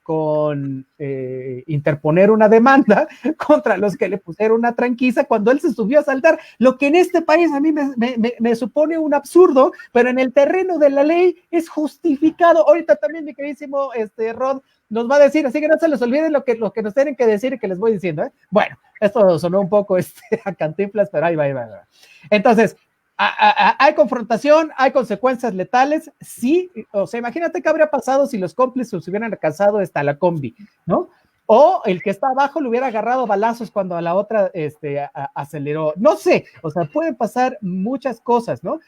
interponer una demanda contra los que le pusieron una tranquiza cuando él se subió a saltar, lo que en este país a mí me supone un absurdo, pero en el terreno de la ley es justificado. Ahorita también mi queridísimo Rod nos va a decir, así que no se les olvide lo que nos tienen que decir y que les voy diciendo, ¿eh? Bueno, esto sonó un poco a cantinflas, pero ahí va. Entonces, hay confrontación, hay consecuencias letales, sí, o sea, imagínate qué habría pasado si los cómplices hubieran alcanzado hasta la combi, ¿no? O el que está abajo le hubiera agarrado balazos cuando a la otra aceleró, no sé, o sea, pueden pasar muchas cosas, ¿no?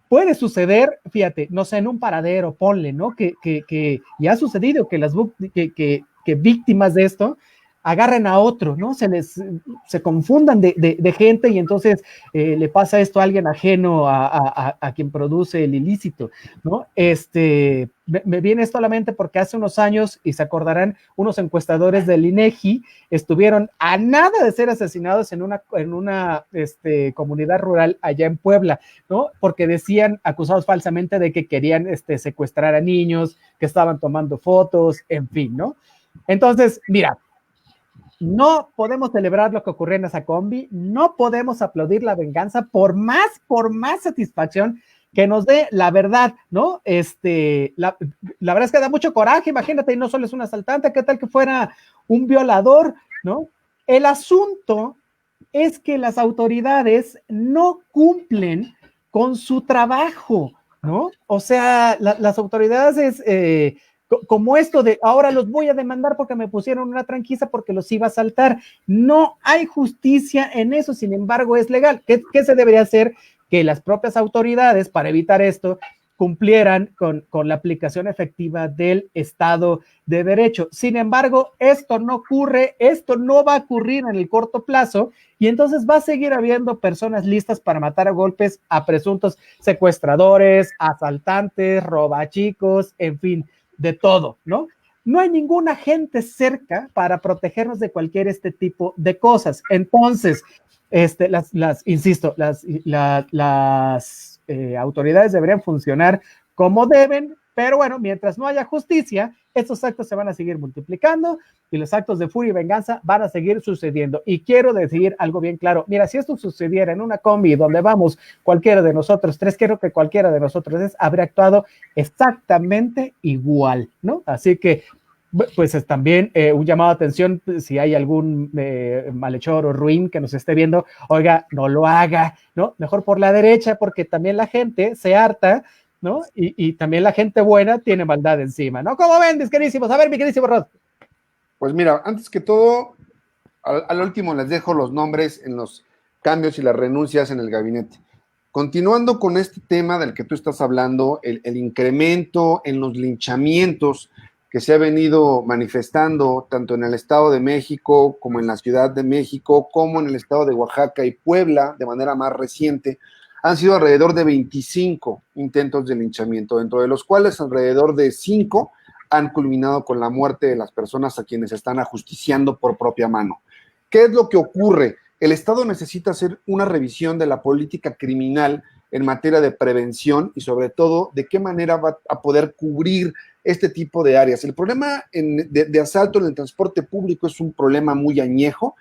Puede suceder, fíjate, no sé, en un paradero, ponle, ¿no? Que ya ha sucedido que víctimas de esto agarren a otro, ¿no? Se confundan de gente y entonces le pasa esto a alguien ajeno a quien produce el ilícito, ¿no? Me viene esto a la mente porque hace unos años, y se acordarán, unos encuestadores del INEGI estuvieron a nada de ser asesinados en una comunidad rural allá en Puebla, ¿no? Porque decían, acusados falsamente de que querían secuestrar a niños, que estaban tomando fotos, en fin, ¿no? Entonces, mira, no podemos celebrar lo que ocurrió en esa combi, no podemos aplaudir la venganza por más satisfacción que nos dé la verdad, ¿no? La verdad es que da mucho coraje, imagínate, y no solo es un asaltante, ¿qué tal que fuera un violador, ¿no? El asunto es que las autoridades no cumplen con su trabajo, ¿no? O sea, las autoridades como esto de ahora los voy a demandar porque me pusieron una tranquiza porque los iba a asaltar. No hay justicia en eso, sin embargo es legal. ¿Qué se debería hacer? Que las propias autoridades, para evitar esto, cumplieran con la aplicación efectiva del Estado de Derecho. Sin embargo, esto no ocurre, esto no va a ocurrir en el corto plazo, y entonces va a seguir habiendo personas listas para matar a golpes a presuntos secuestradores, asaltantes, robachicos, en fin, de todo, ¿no? No hay ninguna gente cerca para protegernos de cualquier tipo de cosas. Entonces, insisto, las autoridades deberían funcionar como deben, pero bueno, mientras no haya justicia, estos actos se van a seguir multiplicando y los actos de furia y venganza van a seguir sucediendo. Y quiero decir algo bien claro, mira, si esto sucediera en una combi donde vamos cualquiera de nosotros tres, creo que cualquiera de nosotros habría actuado exactamente igual, ¿no? Así que Pues es también un llamado de atención, si hay algún malhechor o ruin que nos esté viendo, oiga, no lo haga, ¿no? Mejor por la derecha, porque también la gente se harta, ¿no? Y también la gente buena tiene maldad encima, ¿no? ¿Cómo ven, mis queridísimos? A ver, mi queridísimo Rod. Pues mira, antes que todo, al último les dejo los nombres en los cambios y las renuncias en el gabinete. Continuando con este tema del que tú estás hablando, el incremento en los linchamientos que se ha venido manifestando tanto en el Estado de México como en la Ciudad de México, como en el Estado de Oaxaca y Puebla, de manera más reciente, han sido alrededor de 25 intentos de linchamiento, dentro de los cuales alrededor de 5 han culminado con la muerte de las personas a quienes están ajusticiando por propia mano. ¿Qué es lo que ocurre? El Estado necesita hacer una revisión de la política criminal en materia de prevención y sobre todo de qué manera va a poder cubrir este tipo de áreas. El problema de asalto en el transporte público es un problema muy añejo.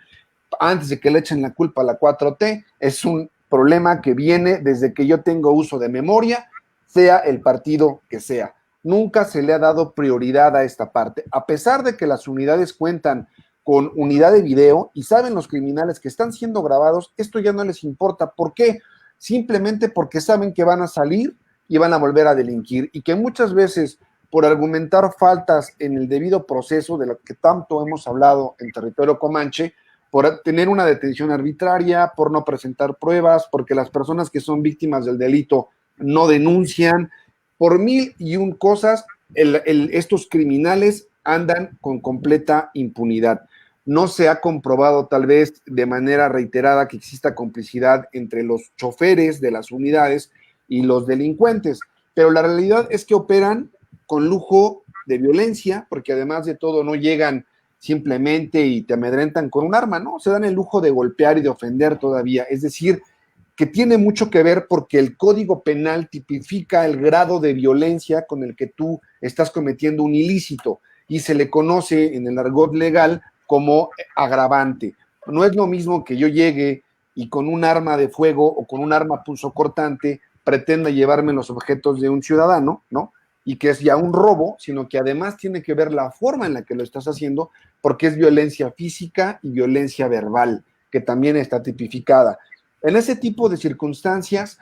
Antes de que le echen la culpa a la 4T, es un problema que viene desde que yo tengo uso de memoria, sea el partido que sea. Nunca se le ha dado prioridad a esta parte, a pesar de que las unidades cuentan con unidad de video y saben los criminales que están siendo grabados, esto ya no les importa. ¿Por qué? Simplemente porque saben que van a salir y van a volver a delinquir y que muchas veces por argumentar faltas en el debido proceso de lo que tanto hemos hablado en territorio comanche, por tener una detención arbitraria, por no presentar pruebas, porque las personas que son víctimas del delito no denuncian, por 1001 cosas, estos criminales andan con completa impunidad. No se ha comprobado tal vez de manera reiterada que exista complicidad entre los choferes de las unidades y los delincuentes, pero la realidad es que operan con lujo de violencia, porque además de todo no llegan simplemente y te amedrentan con un arma, ¿no? Se dan el lujo de golpear y de ofender todavía, es decir, que tiene mucho que ver porque el Código Penal tipifica el grado de violencia con el que tú estás cometiendo un ilícito y se le conoce en el argot legal como agravante. No es lo mismo que yo llegue y con un arma de fuego o con un arma punzocortante pretenda llevarme los objetos de un ciudadano, ¿no? Y que es ya un robo, sino que además tiene que ver la forma en la que lo estás haciendo, porque es violencia física y violencia verbal, que también está tipificada. En ese tipo de circunstancias,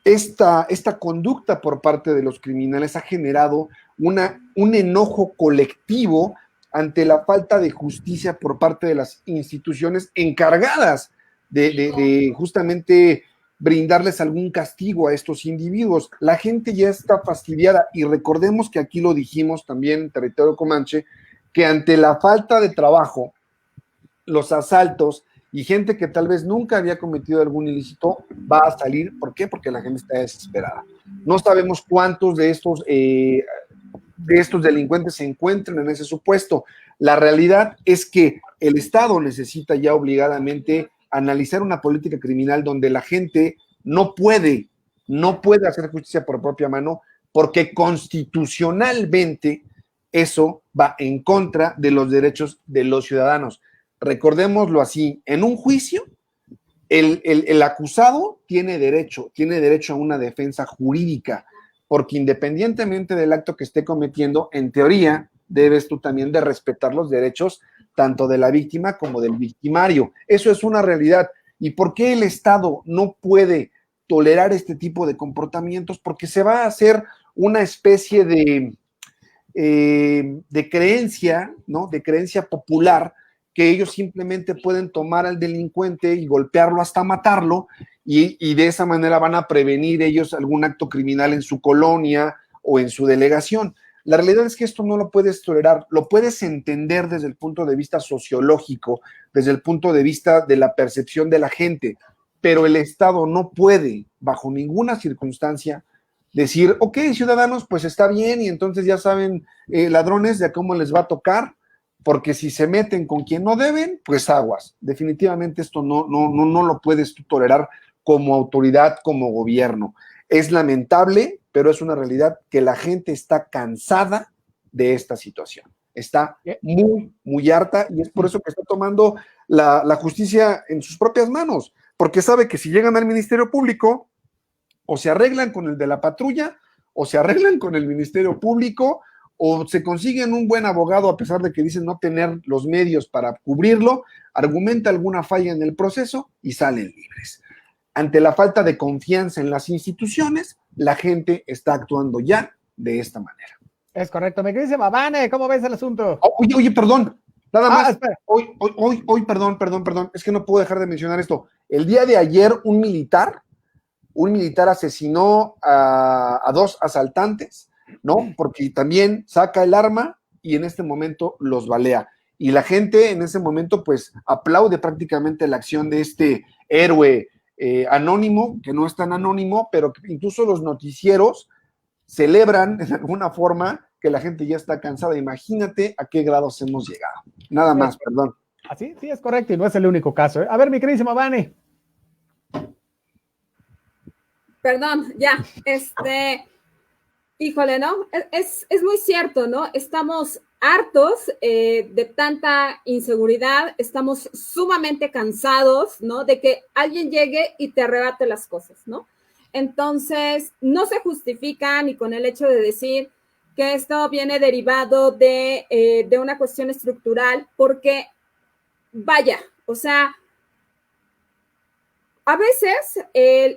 esta conducta por parte de los criminales ha generado un enojo colectivo ante la falta de justicia por parte de las instituciones encargadas de justamente brindarles algún castigo a estos individuos. La gente ya está fastidiada y recordemos que aquí lo dijimos también en territorio comanche, que ante la falta de trabajo, los asaltos y gente que tal vez nunca había cometido algún ilícito va a salir. ¿Por qué? Porque la gente está desesperada. No sabemos cuántos de estos delincuentes se encuentran en ese supuesto. La realidad es que el Estado necesita ya obligadamente analizar una política criminal donde la gente no puede hacer justicia por propia mano, porque constitucionalmente eso va en contra de los derechos de los ciudadanos. Recordémoslo así, en un juicio, el acusado tiene derecho a una defensa jurídica, porque independientemente del acto que esté cometiendo, en teoría, debes tú también de respetar los derechos tanto de la víctima como del victimario. Eso es una realidad. ¿Y por qué el Estado no puede tolerar este tipo de comportamientos? Porque se va a hacer una especie de creencia, ¿no? De creencia popular, que ellos simplemente pueden tomar al delincuente y golpearlo hasta matarlo, y de esa manera van a prevenir ellos algún acto criminal en su colonia o en su delegación. La realidad es que esto no lo puedes tolerar, lo puedes entender desde el punto de vista sociológico, desde el punto de vista de la percepción de la gente, pero el Estado no puede, bajo ninguna circunstancia, decir, ok, ciudadanos, pues está bien, y entonces ya saben, ladrones, de cómo les va a tocar, porque si se meten con quien no deben, pues aguas. Definitivamente esto no lo puedes tú tolerar como autoridad, como gobierno. Es lamentable, pero es una realidad que la gente está cansada de esta situación. Está muy, muy harta, y es por eso que está tomando la justicia en sus propias manos, porque sabe que si llegan al Ministerio Público, o se arreglan con el de la patrulla, o se arreglan con el Ministerio Público, o se consiguen un buen abogado a pesar de que dicen no tener los medios para cubrirlo, argumenta alguna falla en el proceso y salen libres. Ante la falta de confianza en las instituciones, la gente está actuando ya de esta manera. Es correcto, mi queridísima Vane, ¿cómo ves el asunto? Oye, perdón, nada más. Espera. Hoy, perdón, es que no puedo dejar de mencionar esto. El día de ayer, un militar asesinó a 2 asaltantes, ¿no? Porque también saca el arma y en este momento los balea. Y la gente en ese momento, pues, aplaude prácticamente la acción de este héroe anónimo, que no es tan anónimo, pero que incluso los noticieros celebran en alguna forma que la gente ya está cansada. Imagínate a qué grados hemos llegado. Nada más, perdón. Así, sí, es correcto, y no es el único caso. A ver, mi queridísima Vane. Perdón, ya, híjole, ¿no? Es muy cierto, ¿no? Estamos hartos de tanta inseguridad, estamos sumamente cansados, ¿no? De que alguien llegue y te arrebate las cosas, ¿no? Entonces, no se justifica ni con el hecho de decir que esto viene derivado de una cuestión estructural, porque, vaya, o sea, a veces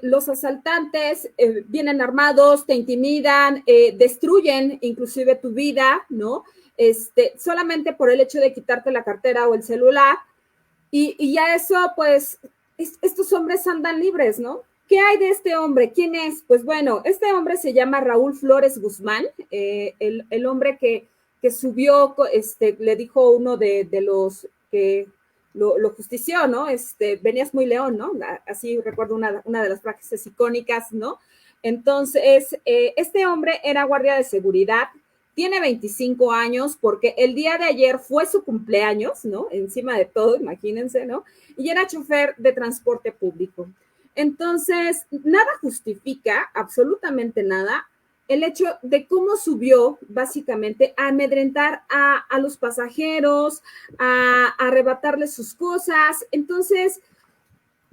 los asaltantes vienen armados, te intimidan, destruyen inclusive tu vida, ¿no? Solamente por el hecho de quitarte la cartera o el celular. Y ya eso, pues, estos hombres andan libres, ¿no? ¿Qué hay de este hombre? ¿Quién es? Pues bueno, este hombre se llama Raúl Flores Guzmán, el hombre que subió, le dijo uno de los que lo justició, ¿no? Venías muy león, ¿no? Así recuerdo una de las frases icónicas, ¿no? Entonces, este hombre era guardia de seguridad, tiene 25 años porque el día de ayer fue su cumpleaños, ¿no? Encima de todo, imagínense, ¿no? Y era chofer de transporte público. Entonces, nada justifica, absolutamente nada, el hecho de cómo subió básicamente a amedrentar a los pasajeros, a arrebatarles sus cosas. Entonces,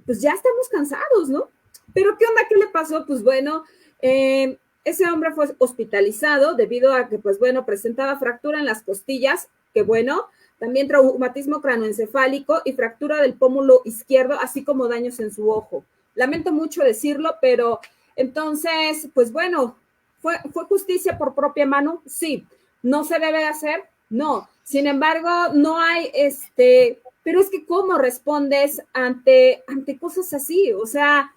pues ya estamos cansados, ¿no? Pero ¿qué onda? ¿Qué le pasó? Pues bueno, ese hombre fue hospitalizado debido a que, pues bueno, presentaba fractura en las costillas, que bueno, también traumatismo cranoencefálico y fractura del pómulo izquierdo, así como daños en su ojo. Lamento mucho decirlo, pero entonces, pues bueno, ¿fue justicia por propia mano? Sí. ¿No se debe de hacer? No. Sin embargo, no hay, pero es que ¿cómo respondes ante cosas así? O sea,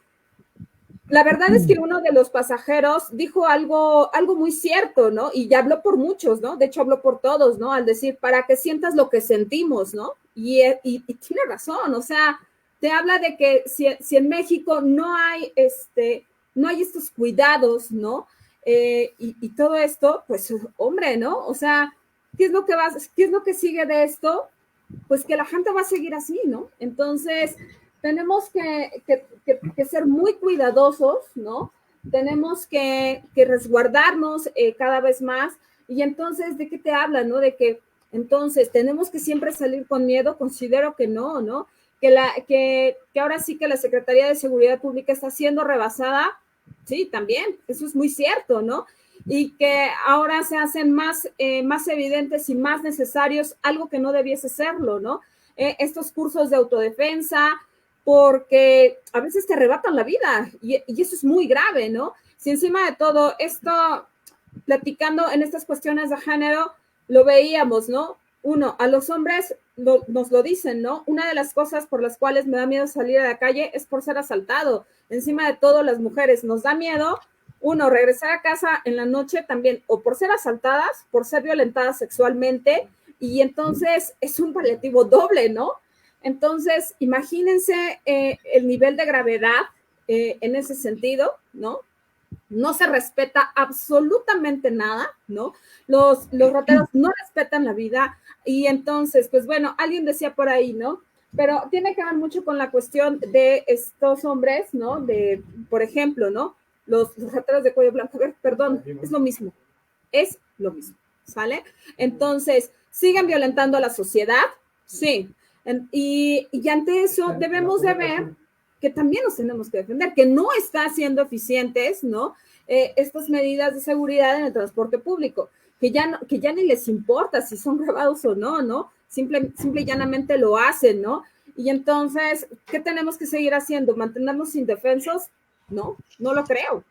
la verdad es que uno de los pasajeros dijo algo muy cierto, ¿no? Y ya habló por muchos, ¿no? De hecho, habló por todos, ¿no? Al decir, para que sientas lo que sentimos, ¿no? Y tiene razón, o sea, te habla de que si en México no hay estos cuidados, ¿no? Y todo esto, pues, hombre, ¿no? O sea, ¿qué es lo que sigue de esto? Pues que la gente va a seguir así, ¿no? Entonces, tenemos que ser muy cuidadosos, ¿no? Tenemos que resguardarnos cada vez más. Y entonces, ¿de qué te habla, no? De que entonces tenemos que siempre salir con miedo. Considero que no, ¿no? Que ahora sí que la Secretaría de Seguridad Pública está siendo rebasada. Sí, también, eso es muy cierto, ¿no? Y que ahora se hacen más evidentes y más necesarios, algo que no debiese serlo, ¿no? Estos cursos de autodefensa, porque a veces te arrebatan la vida y eso es muy grave, ¿no? Si encima de todo esto, platicando en estas cuestiones de género, lo veíamos, ¿no? Uno, a los hombres nos lo dicen, ¿no? Una de las cosas por las cuales me da miedo salir a la calle es por ser asaltado. Encima de todo, las mujeres nos da miedo, uno, regresar a casa en la noche también, o por ser asaltadas, por ser violentadas sexualmente, y entonces es un paliativo doble, ¿no? Entonces, imagínense el nivel de gravedad en ese sentido, ¿no? No se respeta absolutamente nada, ¿no? Los rateros no respetan la vida y entonces, pues bueno, alguien decía por ahí, ¿no? Pero tiene que ver mucho con la cuestión de estos hombres, ¿no? De, por ejemplo, ¿no? Los rateros de cuello blanco, a ver, perdón, es lo mismo, ¿sale? Entonces, ¿siguen violentando a la sociedad? Sí. Y ante eso debemos de ver que también nos tenemos que defender, que no está siendo eficientes, ¿no? Estas medidas de seguridad en el transporte público. que ya ni les importa si son grabados o no, ¿no? Simple y llanamente lo hacen, ¿no? Y entonces, ¿qué tenemos que seguir haciendo? ¿Mantenernos indefensos? No, no lo creo.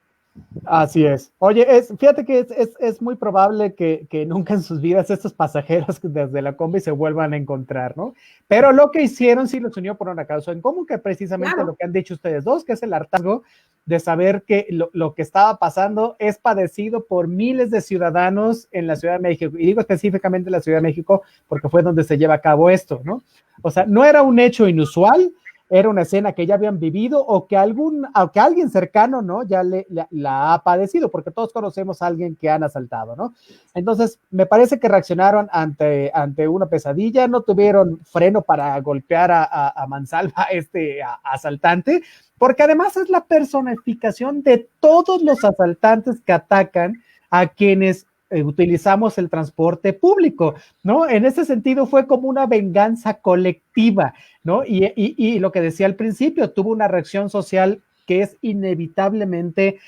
Así es. Oye, fíjate que es muy probable que nunca en sus vidas estos pasajeros desde la combi se vuelvan a encontrar, ¿no? Pero lo que hicieron sí los unió por una causa en común, que precisamente Claro. lo que han dicho ustedes dos, que es el hartazgo de saber que lo que estaba pasando es padecido por miles de ciudadanos en la Ciudad de México. Y digo específicamente en la Ciudad de México porque fue donde se lleva a cabo esto, ¿no? O sea, no era un hecho inusual, era una escena que ya habían vivido o que alguien cercano, ¿no? Ya la ha padecido, porque todos conocemos a alguien que han asaltado, ¿no? Entonces, me parece que reaccionaron ante una pesadilla, no tuvieron freno para golpear a mansalva a asaltante, porque además es la personificación de todos los asaltantes que atacan a quienes utilizamos el transporte público, ¿no? En ese sentido fue como una venganza colectiva, ¿no? Y lo que decía al principio, tuvo una reacción social que es inevitablemente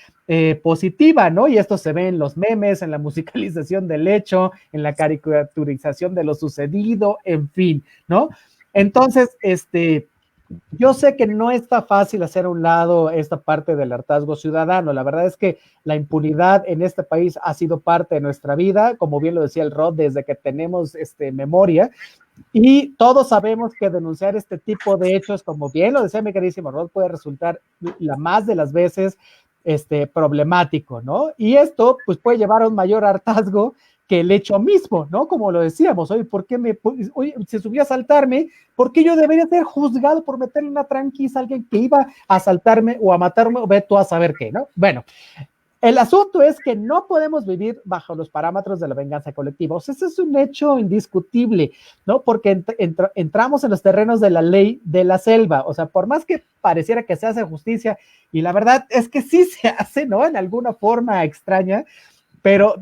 positiva, ¿no? Y esto se ve en los memes, en la musicalización del hecho, en la caricaturización de lo sucedido, en fin, ¿no? Entonces, yo sé que no está fácil hacer a un lado esta parte del hartazgo ciudadano. La verdad es que la impunidad en este país ha sido parte de nuestra vida, como bien lo decía el Rod, desde que tenemos memoria. Y todos sabemos que denunciar este tipo de hechos, como bien lo decía mi queridísimo Rod, puede resultar la más de las veces problemático, ¿no? Y esto pues puede llevar a un mayor hartazgo que el hecho mismo, ¿no? Como lo decíamos, oye, se subió a asaltarme, ¿por qué yo debería ser juzgado por meterle una tranquisa a alguien que iba a asaltarme o a matarme o ve tú a saber qué, ¿no? Bueno, el asunto es que no podemos vivir bajo los parámetros de la venganza colectiva. O sea, ese es un hecho indiscutible, ¿no? Porque entramos en los terrenos de la ley de la selva. O sea, por más que pareciera que se hace justicia, y la verdad es que sí se hace, ¿no? En alguna forma extraña, pero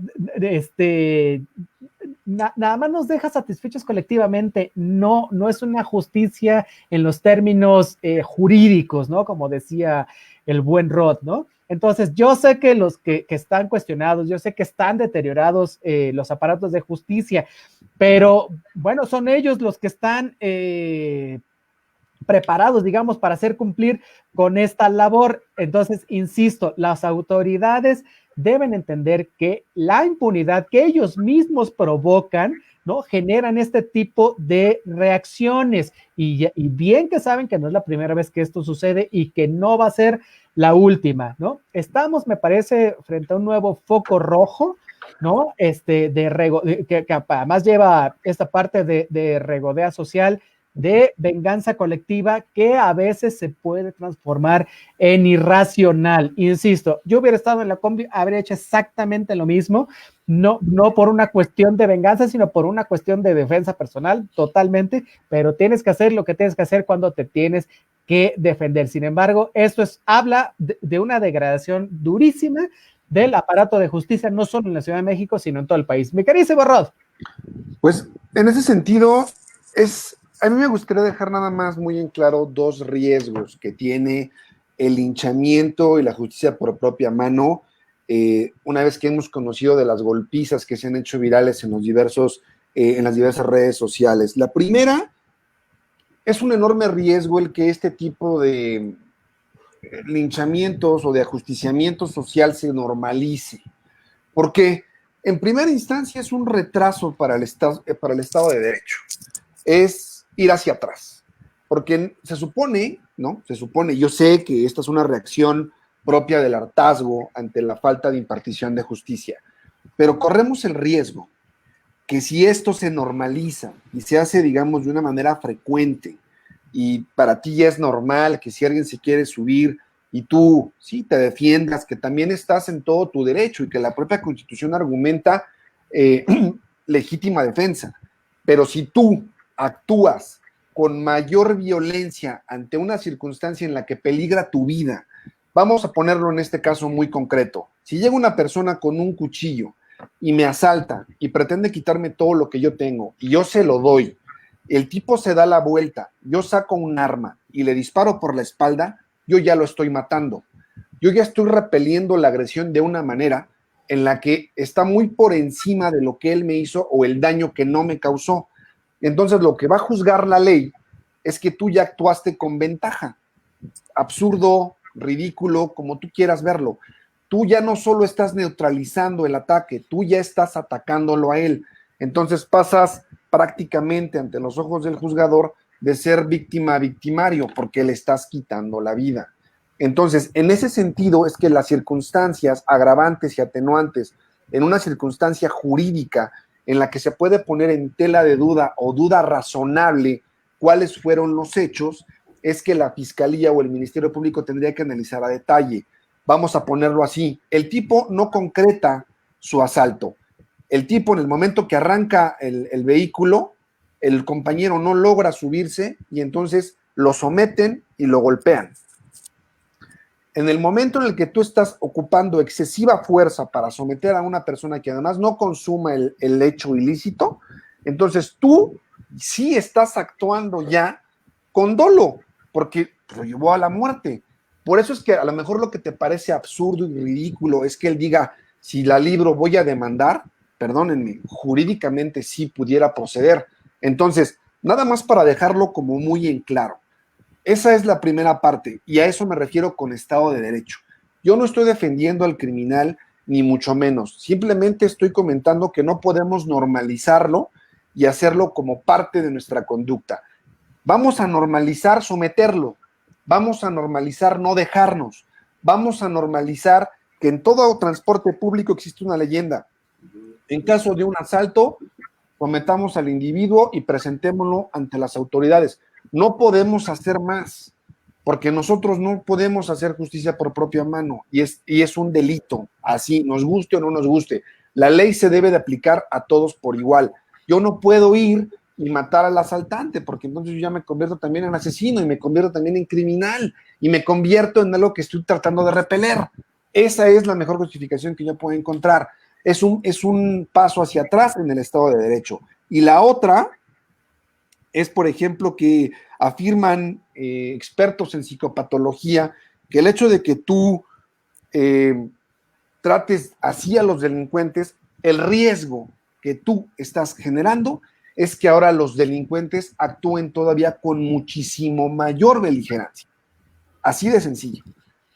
nada más nos deja satisfechos colectivamente. No es una justicia en los términos jurídicos, ¿no? Como decía el buen Rod, ¿no? Entonces, yo sé que los que están cuestionados, yo sé que están deteriorados los aparatos de justicia, pero bueno, son ellos los que están preparados, digamos, para hacer cumplir con esta labor. Entonces, insisto, las autoridades deben entender que la impunidad que ellos mismos provocan, ¿no? Generan este tipo de reacciones y bien que saben que no es la primera vez que esto sucede y que no va a ser la última, ¿no? Estamos, me parece, frente a un nuevo foco rojo, ¿no? Que además lleva esta parte de regodea social, de venganza colectiva que a veces se puede transformar en irracional. Insisto, yo hubiera estado en la combi, habría hecho exactamente lo mismo, no por una cuestión de venganza, sino por una cuestión de defensa personal, totalmente, pero tienes que hacer lo que tienes que hacer cuando te tienes que defender. Sin embargo, esto habla de una degradación durísima del aparato de justicia, no solo en la Ciudad de México, sino en todo el país. Mi querido Rod. Pues en ese sentido, a mí me gustaría dejar nada más muy en claro dos riesgos que tiene el linchamiento y la justicia por propia mano, una vez que hemos conocido de las golpizas que se han hecho virales en las diversas redes sociales. La primera, es un enorme riesgo el que este tipo de linchamientos o de ajusticiamiento social se normalice, porque en primera instancia es un retraso para el Estado de Derecho, es ir hacia atrás, porque se supone, yo sé que esta es una reacción propia del hartazgo ante la falta de impartición de justicia, pero corremos el riesgo que si esto se normaliza y se hace, digamos, de una manera frecuente, y para ti ya es normal que si alguien se quiere subir y tú sí te defiendas, que también estás en todo tu derecho y que la propia Constitución argumenta legítima defensa, pero si tú actúas con mayor violencia ante una circunstancia en la que peligra tu vida, vamos a ponerlo en este caso muy concreto, si llega una persona con un cuchillo y me asalta y pretende quitarme todo lo que yo tengo y yo se lo doy, el tipo se da la vuelta, yo saco un arma y le disparo por la espalda, yo ya lo estoy matando, yo ya estoy repeliendo la agresión de una manera en la que está muy por encima de lo que él me hizo o el daño que no me causó. Entonces, lo que va a juzgar la ley es que tú ya actuaste con ventaja. Absurdo, ridículo, como tú quieras verlo. Tú ya no solo estás neutralizando el ataque, tú ya estás atacándolo a él. Entonces pasas prácticamente ante los ojos del juzgador de ser víctima a victimario, porque le estás quitando la vida. Entonces, en ese sentido es que las circunstancias agravantes y atenuantes en una circunstancia jurídica en la que se puede poner en tela de duda o duda razonable cuáles fueron los hechos, es que la Fiscalía o el Ministerio Público tendría que analizar a detalle. Vamos a ponerlo así, el tipo no concreta su asalto. El tipo, en el momento que arranca el vehículo, el compañero no logra subirse y entonces lo someten y lo golpean. En el momento en el que tú estás ocupando excesiva fuerza para someter a una persona que además no consuma el hecho ilícito, entonces tú sí estás actuando ya con dolo, porque lo llevó a la muerte. Por eso es que a lo mejor lo que te parece absurdo y ridículo es que él diga, si la libro voy a demandar, perdónenme, jurídicamente sí pudiera proceder. Entonces, nada más para dejarlo como muy en claro. Esa es la primera parte, y a eso me refiero con Estado de Derecho. Yo no estoy defendiendo al criminal, ni mucho menos. Simplemente estoy comentando que no podemos normalizarlo y hacerlo como parte de nuestra conducta. Vamos a normalizar someterlo, vamos a normalizar no dejarnos, vamos a normalizar que en todo transporte público existe una leyenda. En caso de un asalto, sometamos al individuo y presentémoslo ante las autoridades. No podemos hacer más, porque nosotros no podemos hacer justicia por propia mano, y es un delito, así, nos guste o no nos guste. La ley se debe de aplicar a todos por igual. Yo no puedo ir y matar al asaltante, porque entonces yo ya me convierto también en asesino, y me convierto también en criminal, y me convierto en algo que estoy tratando de repeler. Esa es la mejor justificación que yo puedo encontrar. Es un paso hacia atrás en el Estado de Derecho. Y la otra es, por ejemplo, que afirman expertos en psicopatología que el hecho de que tú trates así a los delincuentes, el riesgo que tú estás generando es que ahora los delincuentes actúen todavía con muchísimo mayor beligerancia. Así de sencillo.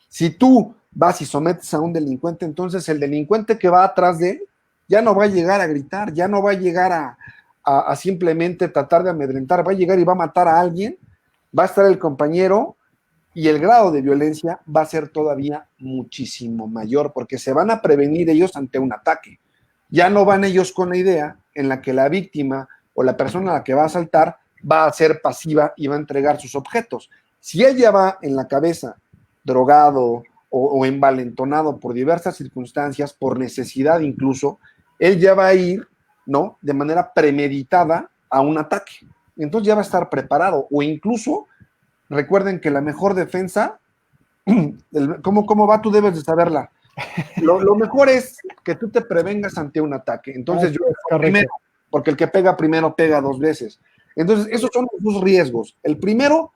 Si tú vas y sometes a un delincuente, entonces el delincuente que va atrás de él ya no va a llegar a gritar, ya no va a llegar a simplemente tratar de amedrentar, va a llegar y va a matar a alguien, va a estar el compañero y el grado de violencia va a ser todavía muchísimo mayor, porque se van a prevenir ellos ante un ataque. Ya no van ellos con la idea en la que la víctima o la persona a la que va a asaltar va a ser pasiva y va a entregar sus objetos. Si él ya va en la cabeza drogado o envalentonado por diversas circunstancias, por necesidad incluso, él ya va a ir, ¿no?, de manera premeditada a un ataque. Entonces ya va a estar preparado, o incluso, recuerden que la mejor defensa, ¿cómo va? Tú debes de saberla. Lo mejor es que tú te prevengas ante un ataque. Entonces yo primero, porque el que pega primero pega dos veces. Entonces esos son los dos riesgos. El primero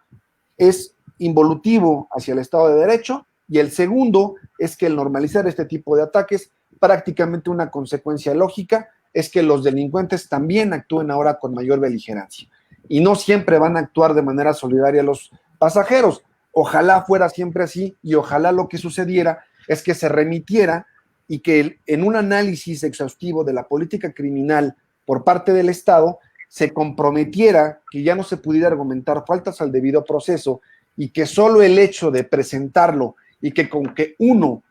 es involutivo hacia el Estado de Derecho, y el segundo es que el normalizar este tipo de ataques, prácticamente una consecuencia lógica, es que los delincuentes también actúen ahora con mayor beligerancia. Y no siempre van a actuar de manera solidaria los pasajeros. Ojalá fuera siempre así, y ojalá lo que sucediera es que se remitiera y que en un análisis exhaustivo de la política criminal por parte del Estado se comprometiera que ya no se pudiera argumentar faltas al debido proceso, y que solo el hecho de presentarlo y que con que uno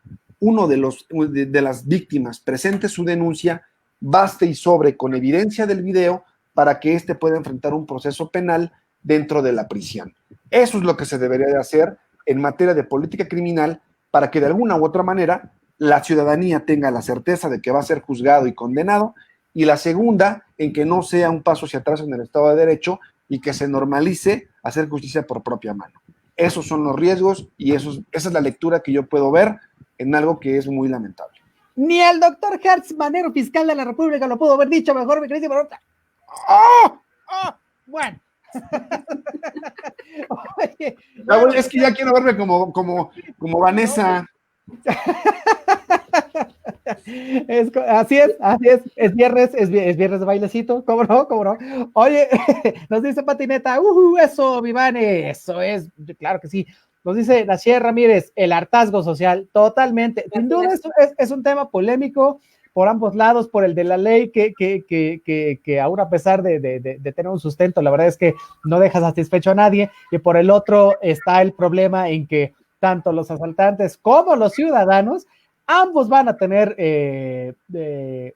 de las víctimas presente su denuncia, baste y sobre con evidencia del video para que éste pueda enfrentar un proceso penal dentro de la prisión. Eso es lo que se debería de hacer en materia de política criminal, para que de alguna u otra manera la ciudadanía tenga la certeza de que va a ser juzgado y condenado, y la segunda, en que no sea un paso hacia atrás en el Estado de Derecho y que se normalice hacer justicia por propia mano. Esos son los riesgos, y esa es la lectura que yo puedo ver en algo que es muy lamentable. Ni el doctor Hertz, Manero, fiscal de la República, lo pudo haber dicho mejor, mi querido Barota. Bueno. Oye, es que ya quiero verme como Vanessa. Así es viernes, es viernes de bailecito, ¿cómo no? ¿Cómo no? Oye, nos dice Patineta, eso, Vivane, eso es, claro que sí. Nos dice Nacier Ramírez, el hartazgo social, totalmente. Sin duda es un tema polémico por ambos lados, por el de la ley, que aún a pesar de tener un sustento, la verdad es que no deja satisfecho a nadie, y por el otro está el problema en que tanto los asaltantes como los ciudadanos, ambos van a tener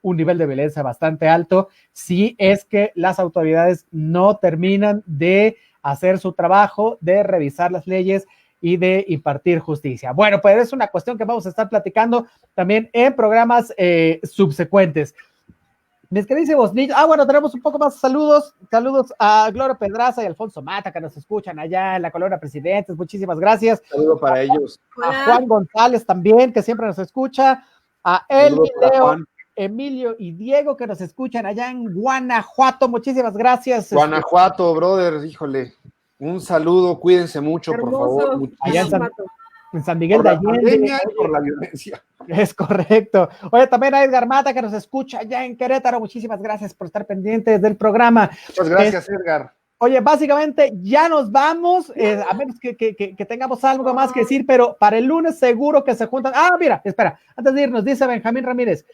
un nivel de violencia bastante alto si es que las autoridades no terminan de hacer su trabajo, de revisar las leyes y de impartir justicia. Bueno, pues es una cuestión que vamos a estar platicando también en programas subsecuentes. Mis queridos niños, bueno, tenemos un poco más saludos a Gloria Pedraza y Alfonso Mata, que nos escuchan allá en la Colonia Presidentes, muchísimas gracias. Saludo para ellos. A Juan González también, que siempre nos escucha, a Eli, Leo, Emilio y Diego, que nos escuchan allá en Guanajuato, muchísimas gracias. Guanajuato, brother, híjole, un saludo, cuídense mucho, hermoso, por favor. Allá en San Miguel de Allende. Por la violencia. Es correcto. Oye, también a Edgar Mata, que nos escucha allá en Querétaro. Muchísimas gracias por estar pendientes del programa. Muchas gracias, Edgar. Oye, básicamente ya nos vamos, a menos que tengamos algo más que decir, pero para el lunes seguro que se juntan. Mira, espera, antes de irnos, dice Benjamín Ramírez,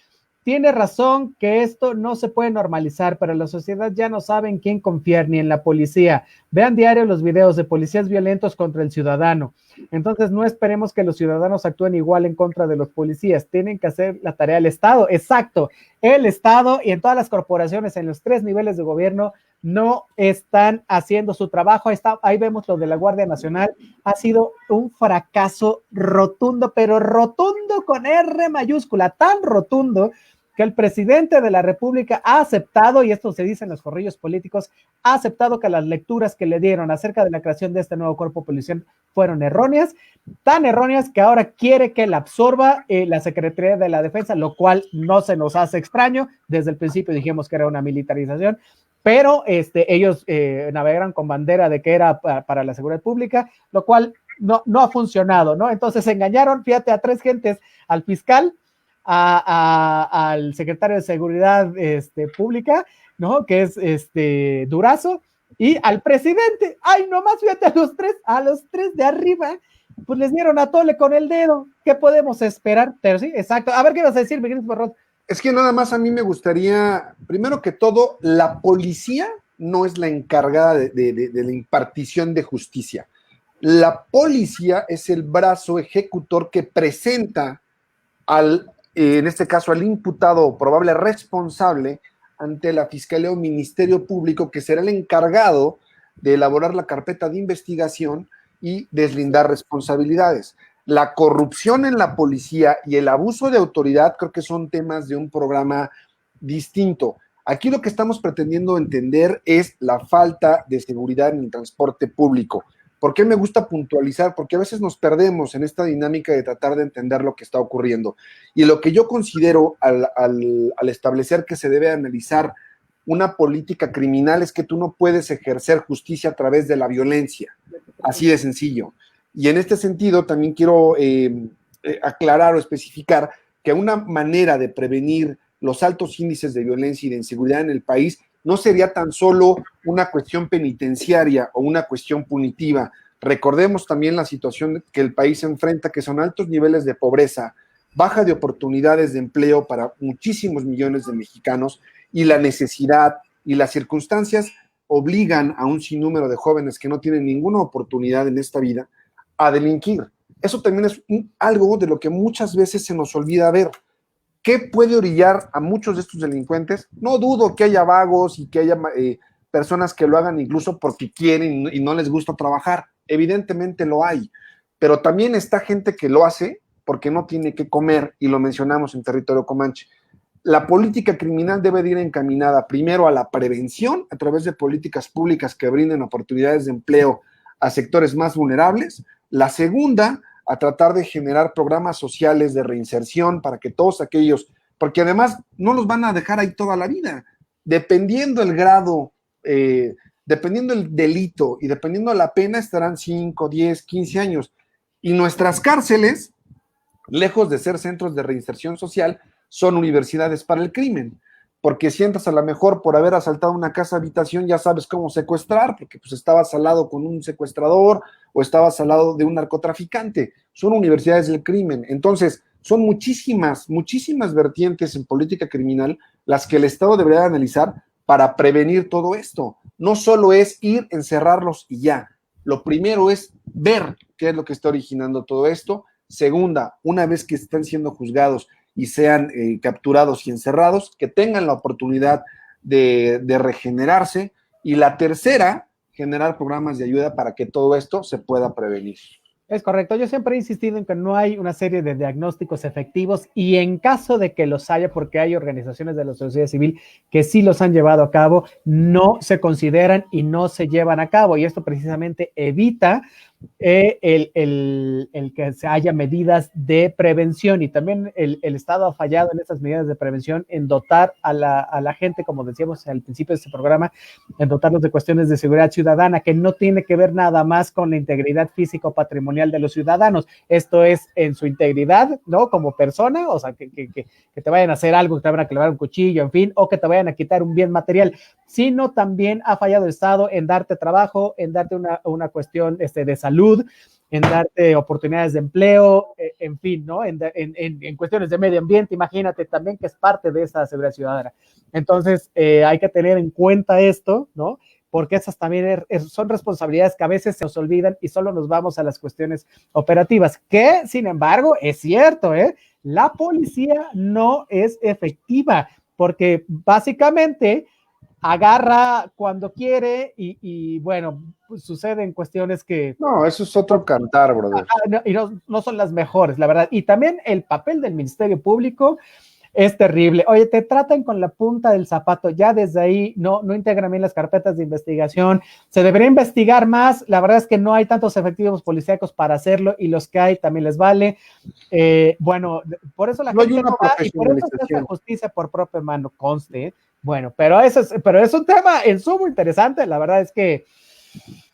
tiene razón que esto no se puede normalizar, pero la sociedad ya no sabe en quién confiar, ni en la policía. Vean diario los videos de policías violentos contra el ciudadano. Entonces no esperemos que los ciudadanos actúen igual en contra de los policías. Tienen que hacer la tarea del Estado. Exacto, el Estado y en todas las corporaciones, en los 3 niveles de gobierno, no están haciendo su trabajo. Ahí vemos lo de la Guardia Nacional. Ha sido un fracaso rotundo, pero rotundo con R mayúscula, tan rotundo que el presidente de la República ha aceptado, y esto se dice en los corrillos políticos, ha aceptado que las lecturas que le dieron acerca de la creación de este nuevo cuerpo policial fueron erróneas, tan erróneas que ahora quiere que la absorba la Secretaría de la Defensa, lo cual no se nos hace extraño. Desde el principio dijimos que era una militarización, pero ellos navegaron con bandera de que era para la seguridad pública, lo cual no ha funcionado, ¿no? Entonces engañaron, fíjate, a 3 gentes, al fiscal, al secretario de Seguridad Pública, ¿no? Que es Durazo, y al presidente. Ay, nomás fíjate, a los tres de arriba, pues les dieron a tole con el dedo. ¿Qué podemos esperar? Pero sí, exacto. A ver, ¿qué vas a decir, Miguel Borrón? Es que nada más a mí me gustaría, primero que todo, la policía no es la encargada de la impartición de justicia. La policía es el brazo ejecutor que presenta en este caso, al imputado o probable responsable ante la Fiscalía o Ministerio Público, que será el encargado de elaborar la carpeta de investigación y deslindar responsabilidades. La corrupción en la policía y el abuso de autoridad creo que son temas de un programa distinto. Aquí lo que estamos pretendiendo entender es la falta de seguridad en el transporte público. ¿Por qué me gusta puntualizar? Porque a veces nos perdemos en esta dinámica de tratar de entender lo que está ocurriendo. Y lo que yo considero al establecer que se debe analizar una política criminal es que tú no puedes ejercer justicia a través de la violencia. Así de sencillo. Y en este sentido también quiero aclarar o especificar que una manera de prevenir los altos índices de violencia y de inseguridad en el país no sería tan solo una cuestión penitenciaria o una cuestión punitiva. Recordemos también la situación que el país enfrenta, que son altos niveles de pobreza, baja de oportunidades de empleo para muchísimos millones de mexicanos, y la necesidad y las circunstancias obligan a un sinnúmero de jóvenes que no tienen ninguna oportunidad en esta vida a delinquir. Eso también es algo de lo que muchas veces se nos olvida ver. ¿Qué puede orillar a muchos de estos delincuentes? No dudo que haya vagos y que haya personas que lo hagan incluso porque quieren y no les gusta trabajar. Evidentemente lo hay, pero también está gente que lo hace porque no tiene que comer, y lo mencionamos en territorio comanche. La política criminal debe de ir encaminada primero a la prevención a través de políticas públicas que brinden oportunidades de empleo a sectores más vulnerables. La segunda, a tratar de generar programas sociales de reinserción para que todos aquellos, porque además no los van a dejar ahí toda la vida, dependiendo el grado, dependiendo el delito y dependiendo la pena, estarán 5, 10, 15 años. Y nuestras cárceles, lejos de ser centros de reinserción social, son universidades para el crimen, porque sientas a lo mejor por haber asaltado una casa habitación ya sabes cómo secuestrar, porque pues estabas al lado con un secuestrador o estabas al lado de un narcotraficante. Son universidades del crimen. Entonces, son muchísimas vertientes en política criminal las que el Estado debería analizar para prevenir todo esto. No solo es ir, encerrarlos y ya. Lo primero es ver qué es lo que está originando todo esto. Segunda, una vez que están siendo juzgados y sean capturados y encerrados, que tengan la oportunidad de regenerarse. Y la tercera, generar programas de ayuda para que todo esto se pueda prevenir. Es correcto. Yo siempre he insistido en que no hay una serie de diagnósticos efectivos y en caso de que los haya, porque hay organizaciones de la sociedad civil que sí los han llevado a cabo, no se consideran y no se llevan a cabo. Y esto precisamente evita el que se haya medidas de prevención, y también el Estado ha fallado en estas medidas de prevención en dotar a la gente, como decíamos al principio de este programa, en dotarlos de cuestiones de seguridad ciudadana, que no tiene que ver nada más con la integridad físico patrimonial de los ciudadanos. Esto es en su integridad, ¿no? Como persona, o sea, que te vayan a hacer algo, que te vayan a clavar un cuchillo, en fin, o que te vayan a quitar un bien material, sino también ha fallado el Estado en darte trabajo, en darte una cuestión de salud, en darte oportunidades de empleo, en fin, ¿no? En cuestiones de medio ambiente, imagínate también que es parte de esa seguridad ciudadana. Entonces, hay que tener en cuenta esto, ¿no? Porque esas también son responsabilidades que a veces se nos olvidan y solo nos vamos a las cuestiones operativas, que, sin embargo, es cierto, la policía no es efectiva, porque básicamente agarra cuando quiere y bueno, pues suceden cuestiones que... No, eso es otro cantar, brother. Y no son las mejores, la verdad. Y también el papel del Ministerio Público es terrible. Oye, te tratan con la punta del zapato, ya desde ahí no integran bien las carpetas de investigación, se debería investigar más, la verdad es que no hay tantos efectivos policíacos para hacerlo y los que hay también les vale. Bueno, por eso la gente no va y por eso se hace justicia por propia mano, conste. Bueno, pero es un tema en sumo interesante, la verdad es que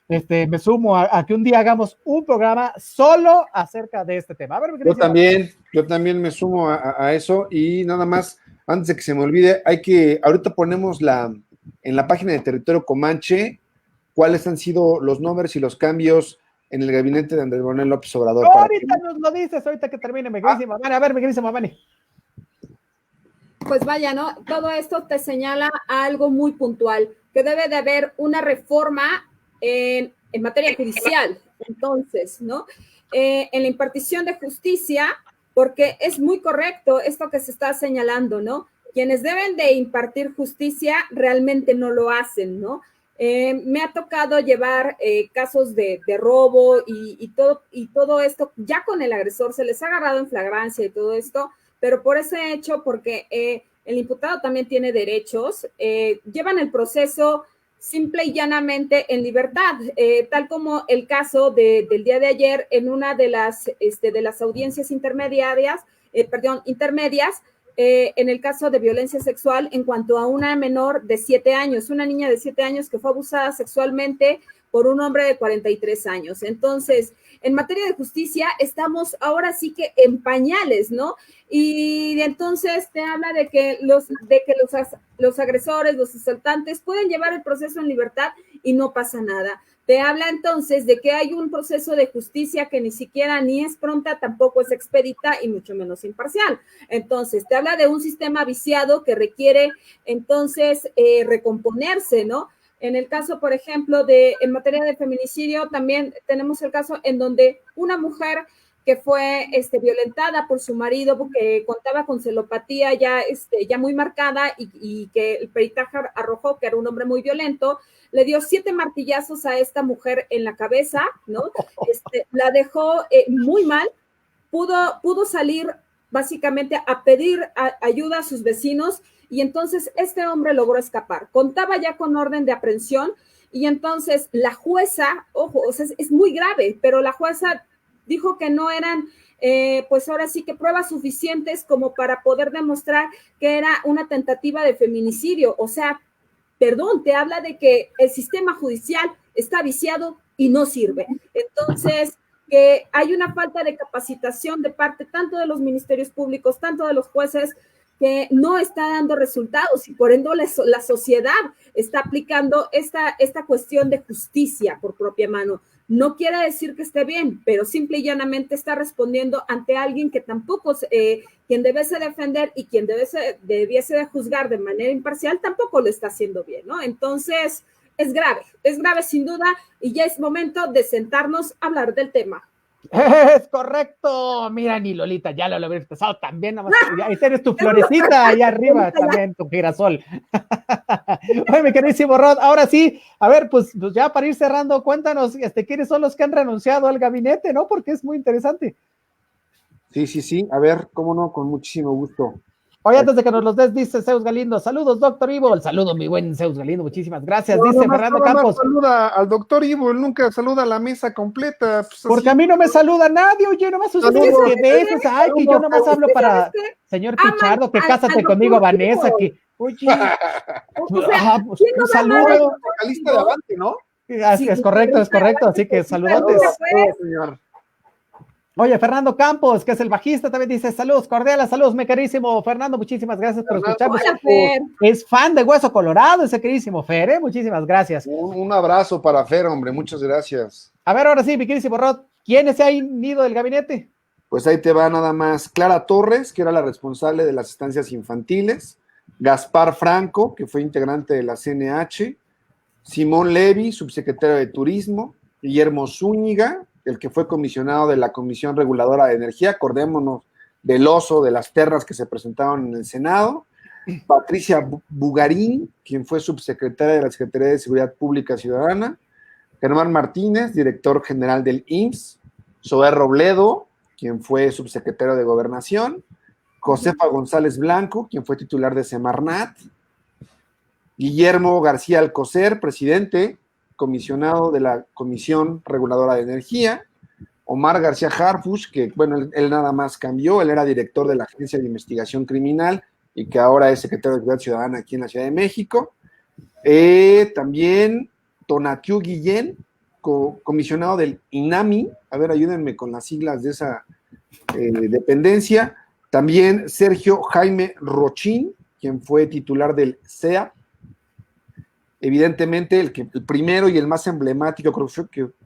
me sumo a que un día hagamos un programa solo acerca de este tema. A ver, yo también me sumo a eso y nada más, antes de que se me olvide, ahorita ponemos en la página de Territorio Comanche cuáles han sido los nombres y los cambios en el gabinete de Andrés Manuel López Obrador. Ahorita nos lo dices, ahorita que termine, mi queridísima Vane. A ver, mi queridísima Vane. Pues vaya, ¿no? Todo esto te señala algo muy puntual, que debe de haber una reforma en materia judicial, entonces, ¿no? En la impartición de justicia, porque es muy correcto esto que se está señalando, ¿no? Quienes deben de impartir justicia realmente no lo hacen, ¿no? Me ha tocado llevar casos de robo y todo esto, ya con el agresor se les ha agarrado en flagrancia y todo esto, pero por ese hecho, porque el imputado también tiene derechos, llevan el proceso simple y llanamente en libertad, tal como el caso del día de ayer en una de las audiencias intermedias, en el caso de violencia sexual en cuanto a una menor de 7 años, una niña de 7 años que fue abusada sexualmente por un hombre de 43 años. Entonces, en materia de justicia estamos ahora sí que en pañales, ¿no? Y entonces te habla de que los agresores, los asaltantes pueden llevar el proceso en libertad y no pasa nada. Te habla entonces de que hay un proceso de justicia que ni siquiera ni es pronta, tampoco es expedita y mucho menos imparcial. Entonces, te habla de un sistema viciado que requiere entonces recomponerse, ¿no? En el caso, por ejemplo, en materia de feminicidio, también tenemos el caso en donde una mujer que fue violentada por su marido porque contaba con celopatía ya muy marcada y que el peritaje arrojó que era un hombre muy violento, le dio 7 martillazos a esta mujer en la cabeza, ¿no? La dejó muy mal, pudo salir básicamente a pedir ayuda a sus vecinos y entonces este hombre logró escapar. Contaba ya con orden de aprehensión y entonces la jueza, ojo, o sea, es muy grave, pero la jueza dijo que no eran, pues ahora sí que pruebas suficientes como para poder demostrar que era una tentativa de feminicidio. O sea, perdón, te habla de que el sistema judicial está viciado y no sirve. Entonces, que hay una falta de capacitación de parte tanto de los ministerios públicos, tanto de los jueces, que no está dando resultados y por ende la sociedad está aplicando esta cuestión de justicia por propia mano. No quiere decir que esté bien, pero simple y llanamente está respondiendo ante alguien que tampoco, quien debiese defender y quien debiese de juzgar de manera imparcial, tampoco lo está haciendo bien, ¿no? Entonces, es grave sin duda, y ya es momento de sentarnos a hablar del tema. Es correcto. Mira, ni Lolita, ya lo habría empezado también. Nada más, ahí tienes tu florecita ahí arriba también, tu girasol. Oye, mi queridísimo Rod, ahora sí, a ver, pues ya para ir cerrando, cuéntanos, ¿quiénes son los que han renunciado al gabinete, no? Porque es muy interesante. Sí, a ver, cómo no, con muchísimo gusto. Oye, antes de que nos los des, dice Zeus Galindo, saludos, doctor Ivo, saludo, mi buen Zeus Galindo, muchísimas gracias, dice Fernando Campos. Saluda al doctor Ivo, él nunca saluda a la mesa completa. Pues porque a mí no me saluda nadie, oye, nomás ustedes que veces, ay, que yo nomás hablo para señor Pichardo, que cásate conmigo, Vanessa, que, oye, pues, un saludo. Lista de avance, ¿no? Es correcto, así que saludotes. Señor. Oye, Fernando Campos, que es el bajista, también dice saludos cordiales, saludos, mi queridísimo Fernando, muchísimas gracias por escucharnos. Hola, Fer. Es fan de Hueso Colorado, ese queridísimo Fer, muchísimas gracias. Un abrazo para Fer, hombre, muchas gracias. A ver, ahora sí, mi queridísimo Rod, ¿quiénes se han ido del gabinete? Pues ahí te va nada más Clara Torres, que era la responsable de las estancias infantiles, Gaspar Franco, que fue integrante de la CNH, Simón Levy, subsecretario de Turismo, Guillermo Zúñiga, el que fue comisionado de la Comisión Reguladora de Energía, acordémonos del oso de las terras que se presentaron en el Senado, Patricia Bugarín, quien fue subsecretaria de la Secretaría de Seguridad Pública Ciudadana, Germán Martínez, director general del IMSS, Zoé Robledo, quien fue subsecretario de Gobernación, Josefa González Blanco, quien fue titular de Semarnat, Guillermo García Alcocer, presidente, comisionado de la Comisión Reguladora de Energía, Omar García Harfuch, que bueno, él nada más cambió, él era director de la Agencia de Investigación Criminal y que ahora es secretario de Seguridad Ciudadana aquí en la Ciudad de México. También Tonatiu Guillén, comisionado del INAMI, a ver, ayúdenme con las siglas de esa dependencia. También Sergio Jaime Rochín, quien fue titular del CEA. Evidentemente, el primero y el más emblemático,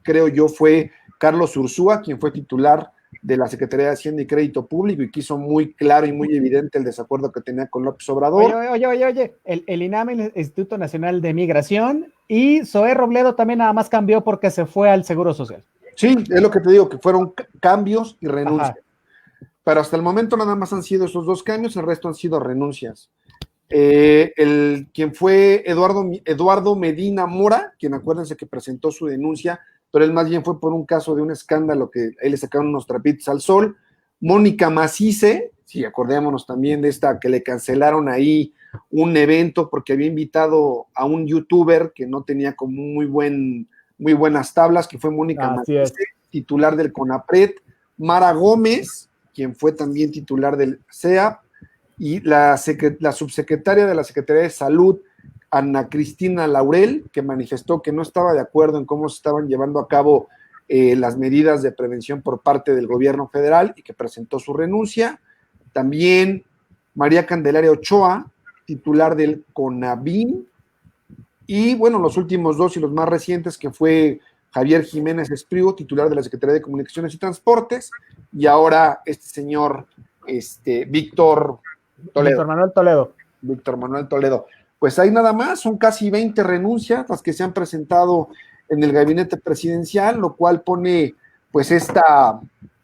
creo yo, fue Carlos Ursúa, quien fue titular de la Secretaría de Hacienda y Crédito Público y que hizo muy claro y muy evidente el desacuerdo que tenía con López Obrador. Oye, el INAMI, el Instituto Nacional de Migración, y Zoé Robledo también nada más cambió porque se fue al Seguro Social. Sí, es lo que te digo, que fueron cambios y renuncias. Ajá. Pero hasta el momento nada más han sido esos dos cambios, el resto han sido renuncias. Quien fue Eduardo Medina Mora, quien acuérdense que presentó su denuncia, pero él más bien fue por un caso de un escándalo que ahí le sacaron unos trapitos al sol. Mónica Macice, sí, acordémonos también de esta que le cancelaron ahí un evento porque había invitado a un youtuber que no tenía como muy buenas tablas, que fue Mónica Macice, titular del CONAPRED, Mara Gómez, quien fue también titular del CEAP, y la subsecretaria de la Secretaría de Salud, Ana Cristina Laurel, que manifestó que no estaba de acuerdo en cómo se estaban llevando a cabo las medidas de prevención por parte del gobierno federal y que presentó su renuncia. También María Candelaria Ochoa, titular del CONABIN, y bueno, los últimos dos y los más recientes, que fue Javier Jiménez Espriu, titular de la Secretaría de Comunicaciones y Transportes, y ahora este señor, Víctor Manuel Toledo. Víctor Manuel Toledo. Pues hay nada más, son casi 20 renuncias las que se han presentado en el gabinete presidencial, lo cual pone pues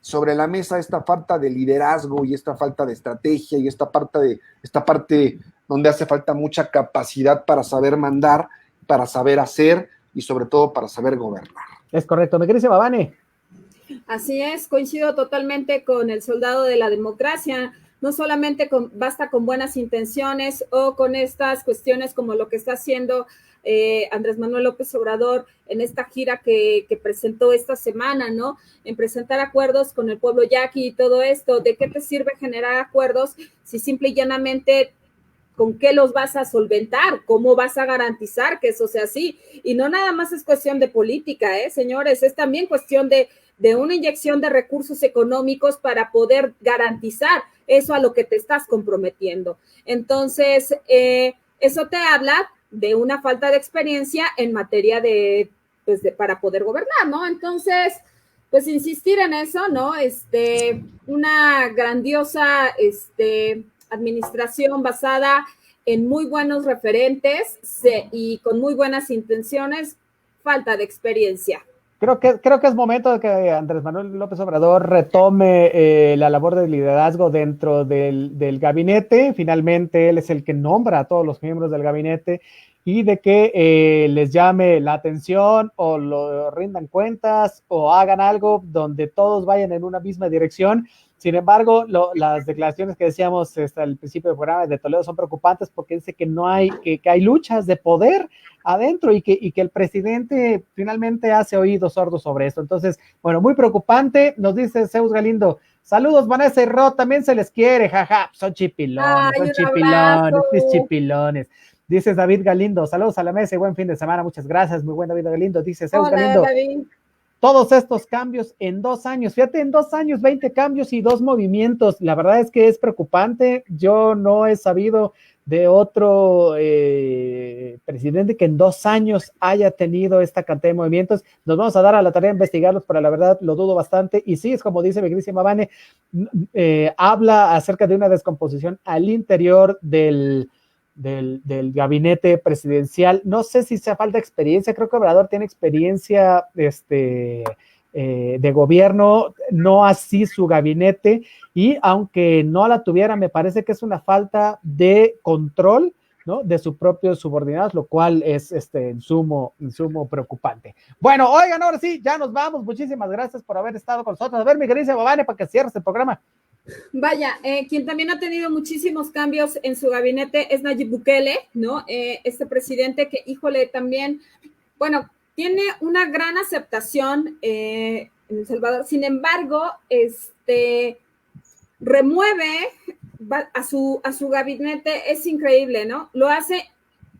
sobre la mesa esta falta de liderazgo y esta falta de estrategia y esta parte donde hace falta mucha capacidad para saber mandar, para saber hacer y sobre todo para saber gobernar. Es correcto, mi querida Vane. Así es, coincido totalmente con el soldado de la democracia. No solamente basta con buenas intenciones o con estas cuestiones como lo que está haciendo Andrés Manuel López Obrador en esta gira que presentó esta semana, ¿no? En presentar acuerdos con el pueblo yaqui y todo esto. ¿De qué te sirve generar acuerdos si simple y llanamente con qué los vas a solventar? ¿Cómo vas a garantizar que eso sea así? Y no nada más es cuestión de política, señores, es también cuestión de una inyección de recursos económicos para poder garantizar eso a lo que te estás comprometiendo. Entonces, eso te habla de una falta de experiencia en materia para poder gobernar, ¿no? Entonces, pues insistir en eso, ¿no? Una grandiosa administración basada en muy buenos referentes y con muy buenas intenciones, falta de experiencia. Creo que es momento de que Andrés Manuel López Obrador retome la labor de liderazgo dentro del gabinete. Finalmente, él es el que nombra a todos los miembros del gabinete y de que les llame la atención o lo rindan cuentas o hagan algo donde todos vayan en una misma dirección. Sin embargo, las declaraciones que decíamos al principio del programa de Toledo son preocupantes porque dice que no hay, que hay luchas de poder adentro y que el presidente finalmente hace oídos sordos sobre esto. Entonces, bueno, muy preocupante. Nos dice Zeus Galindo, saludos Vanessa y Rod, también se les quiere, jaja, son chipilones, ay, son chipilones, chipilones. Dice David Galindo, saludos a la mesa y buen fin de semana, muchas gracias, muy buen David Galindo. Dice Zeus Galindo, David. Todos estos cambios en 2 años, fíjate, en 2 años, 20 cambios y 2 movimientos, la verdad es que es preocupante. Yo no he sabido de otro presidente que en 2 años haya tenido esta cantidad de movimientos. Nos vamos a dar a la tarea de investigarlos, pero la verdad lo dudo bastante, y sí, es como dice mi queridísima Vane, habla acerca de una descomposición al interior del gabinete presidencial. No sé si sea falta de experiencia, creo que Obrador tiene experiencia de gobierno, no así su gabinete, y aunque no la tuviera, me parece que es una falta de control, ¿no?, de sus propios subordinados, lo cual es en sumo preocupante. Bueno, oigan, ahora sí, ya nos vamos. Muchísimas gracias por haber estado con nosotros. A ver, mi querida Babane, para que cierres el programa. Vaya, quien también ha tenido muchísimos cambios en su gabinete es Nayib Bukele, ¿no? Este presidente que, híjole, también, bueno, tiene una gran aceptación en El Salvador. Sin embargo, remueve a su gabinete, es increíble, ¿no? Lo hace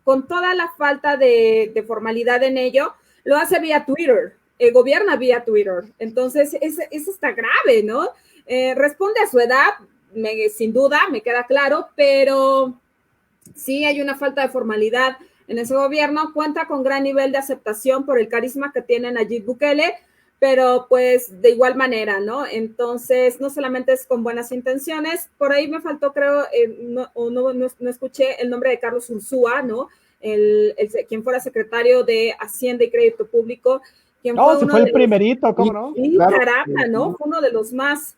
con toda la falta de formalidad en ello, lo hace vía Twitter, gobierna vía Twitter. Entonces, eso está grave, ¿no? Responde a su edad, sin duda, me queda claro, pero sí hay una falta de formalidad en ese gobierno. Cuenta con gran nivel de aceptación por el carisma que tiene Nayib Bukele, pero pues de igual manera, ¿no? Entonces, no solamente es con buenas intenciones, por ahí me faltó, creo, no escuché el nombre de Carlos Ursúa, ¿no? Quien fuera secretario de Hacienda y Crédito Público. Fue el primerito, ¿cómo no? Sí, claro. Caramba, ¿no? Fue uno de los más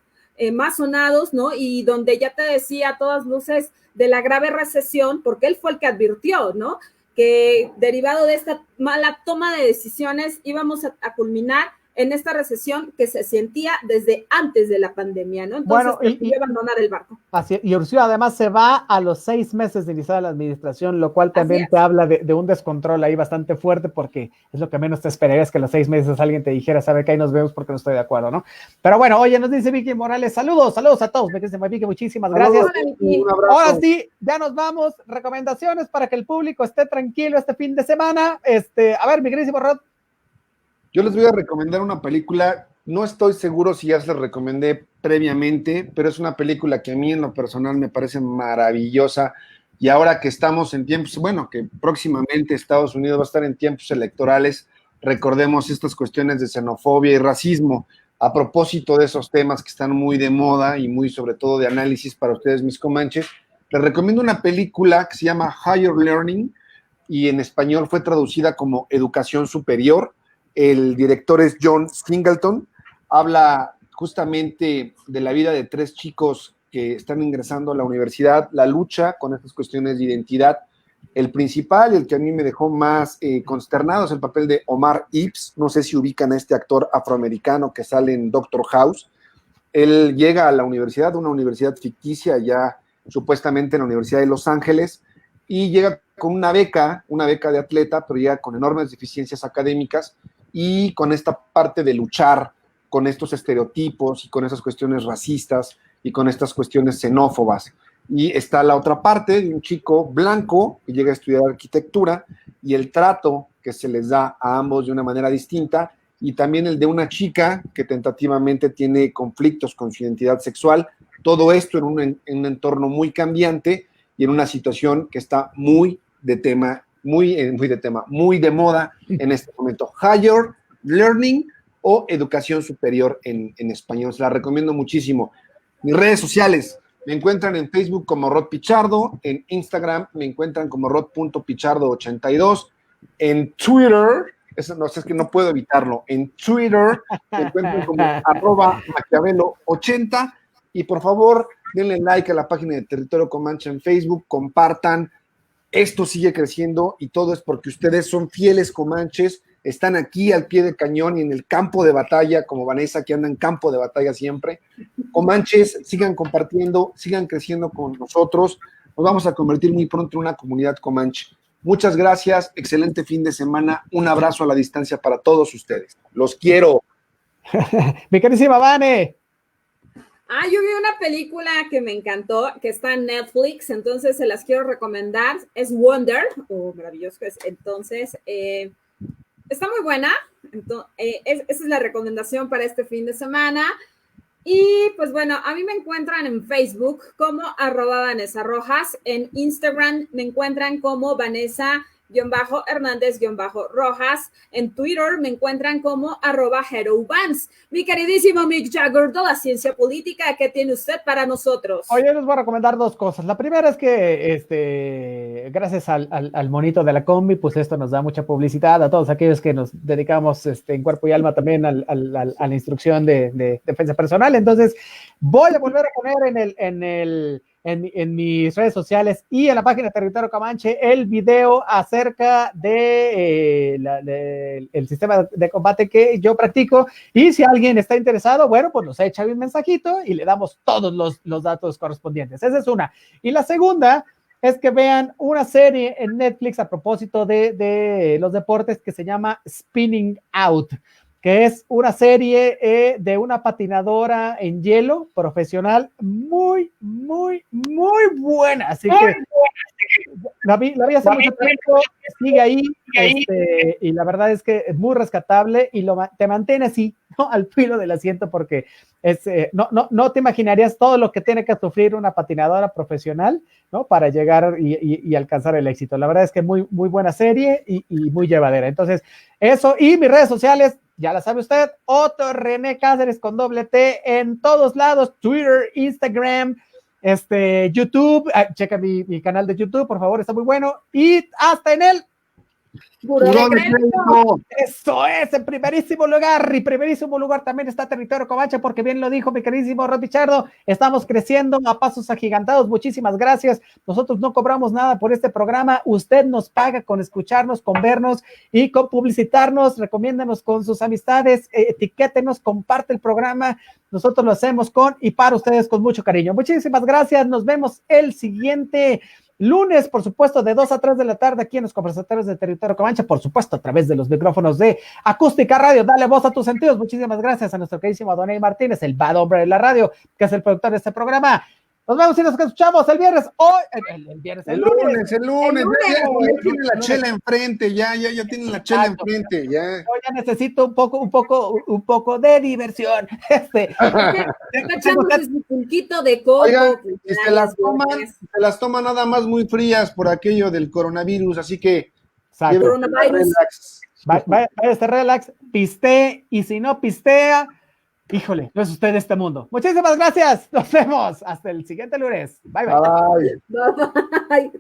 sonados, ¿no? Y donde ya te decía a todas luces de la grave recesión, porque él fue el que advirtió, ¿no?, que derivado de esta mala toma de decisiones íbamos a culminar en esta recesión que se sentía desde antes de la pandemia, ¿no? Entonces, prefirió abandonar el barco. Así, y Ursúa además se va a los 6 meses de iniciar la administración, lo cual también te habla de un descontrol ahí bastante fuerte, porque es lo que menos te esperarías, que a los 6 meses alguien te dijera, sabe que ahí nos vemos porque no estoy de acuerdo, ¿no? Pero bueno, oye, nos dice Vicky Morales, saludos a todos, me dice Vicky, muchísimas gracias. Hola, Vicky. Ahora sí, ya nos vamos, recomendaciones para que el público esté tranquilo este fin de semana. A ver, mi queridísimo Rod. Yo les voy a recomendar una película, no estoy seguro si ya se les recomendé previamente, pero es una película que a mí en lo personal me parece maravillosa, y ahora que estamos en tiempos, bueno, que próximamente Estados Unidos va a estar en tiempos electorales, recordemos estas cuestiones de xenofobia y racismo. A propósito de esos temas que están muy de moda y muy sobre todo de análisis para ustedes, mis comanches, les recomiendo una película que se llama Higher Learning, y en español fue traducida como Educación Superior. El director es John Singleton. Habla justamente de la vida de 3 chicos que están ingresando a la universidad, la lucha con estas cuestiones de identidad. El principal, el que a mí me dejó más consternado, es el papel de Omar Epps. No sé si ubican a este actor afroamericano que sale en Doctor House. Él llega a la universidad, una universidad ficticia, ya supuestamente en la Universidad de Los Ángeles, y llega con una beca de atleta, pero llega con enormes deficiencias académicas y con esta parte de luchar con estos estereotipos y con esas cuestiones racistas y con estas cuestiones xenófobas. Y está la otra parte de un chico blanco que llega a estudiar arquitectura y el trato que se les da a ambos de una manera distinta, y también el de una chica que tentativamente tiene conflictos con su identidad sexual, Todo esto en un entorno muy cambiante y en una situación que está muy de moda en este momento. Higher Learning o educación superior en español. Se la recomiendo muchísimo. Mis redes sociales me encuentran en Facebook como Rod Pichardo, en Instagram me encuentran como rod.pichardo82, en Twitter, eso no sé, es que no puedo evitarlo, en Twitter me encuentran como @maquiavelo80 y por favor denle like a la página de Territorio Comanche en Facebook, compartan. Esto sigue creciendo y todo es porque ustedes son fieles comanches, están aquí al pie del cañón y en el campo de batalla, como Vanessa, que anda en campo de batalla siempre. Comanches, sigan compartiendo, sigan creciendo con nosotros. Nos vamos a convertir muy pronto en una comunidad comanche. Muchas gracias, excelente fin de semana. Un abrazo a la distancia para todos ustedes. Los quiero. Mi queridísima Vane. Yo vi una película que me encantó, que está en Netflix, entonces se las quiero recomendar. Es Wonder, maravilloso. Entonces, está muy buena. Entonces, esa es la recomendación para este fin de semana. Y pues bueno, a mí me encuentran en Facebook como @Vanessa Rojas, en Instagram me encuentran como Vanessa-Hernández-Rojas, en Twitter me encuentran como @HeroVans. Mi queridísimo Mick Jagger de la ciencia política, ¿qué tiene usted para nosotros? Hoy les voy a recomendar dos cosas. La primera es que gracias al monito de la combi, pues esto nos da mucha publicidad a todos aquellos que nos dedicamos en cuerpo y alma también a la instrucción de defensa personal. Entonces voy a volver a poner en mis redes sociales y en la página de Territorio Comanche el video acerca el sistema de combate que yo practico, y si alguien está interesado, bueno, pues nos echa un mensajito y le damos todos los datos correspondientes. Esa es una. Y la segunda es que vean una serie en Netflix a propósito de los deportes que se llama Spinning Out, que es una serie de una patinadora en hielo profesional muy, muy, muy buena. Así que la vi hace mucho tiempo, sigue ahí, y la verdad es que es muy rescatable y te mantiene así, ¿no?, al filo del asiento, porque no te imaginarías todo lo que tiene que sufrir una patinadora profesional, ¿no?, para llegar y alcanzar el éxito. La verdad es que muy, muy buena serie y muy llevadera. Entonces, eso, y mis redes sociales, ya la sabe usted, Otto René Cáceres con _T en todos lados, Twitter, Instagram, YouTube, checa mi canal de YouTube, por favor, está muy bueno, y hasta en el eso es, en primerísimo lugar, y primerísimo lugar también está Territorio Comanche, porque bien lo dijo mi queridísimo Rod Pichardo, estamos creciendo a pasos agigantados. Muchísimas gracias. Nosotros no cobramos nada por este programa, usted nos paga con escucharnos, con vernos y con publicitarnos. Recomiéndanos con sus amistades, etiquétenos, comparte el programa. Nosotros lo hacemos con y para ustedes con mucho cariño. Muchísimas gracias, nos vemos el siguiente lunes, por supuesto, de 2 a 3 de la tarde aquí en los conversatorios de Territorio Comanche, por supuesto, a través de los micrófonos de Acústica Radio. Dale voz a tus sentidos. Muchísimas gracias a nuestro queridísimo Adonai Martínez, el bad hombre de la radio, que es el productor de este programa. Nos vemos y nos escuchamos el viernes. El lunes. Ya tienen la chela enfrente, ya tienen la chela enfrente, ya. Yo ya necesito un poco de diversión. Echándose su pulquito de coco. Oigan, se las toman nada más muy frías por aquello del coronavirus, así que relax. Vaya relax, pistee, y si no pistea, híjole, no es usted de este mundo. Muchísimas gracias, nos vemos hasta el siguiente lunes. Bye. Bye.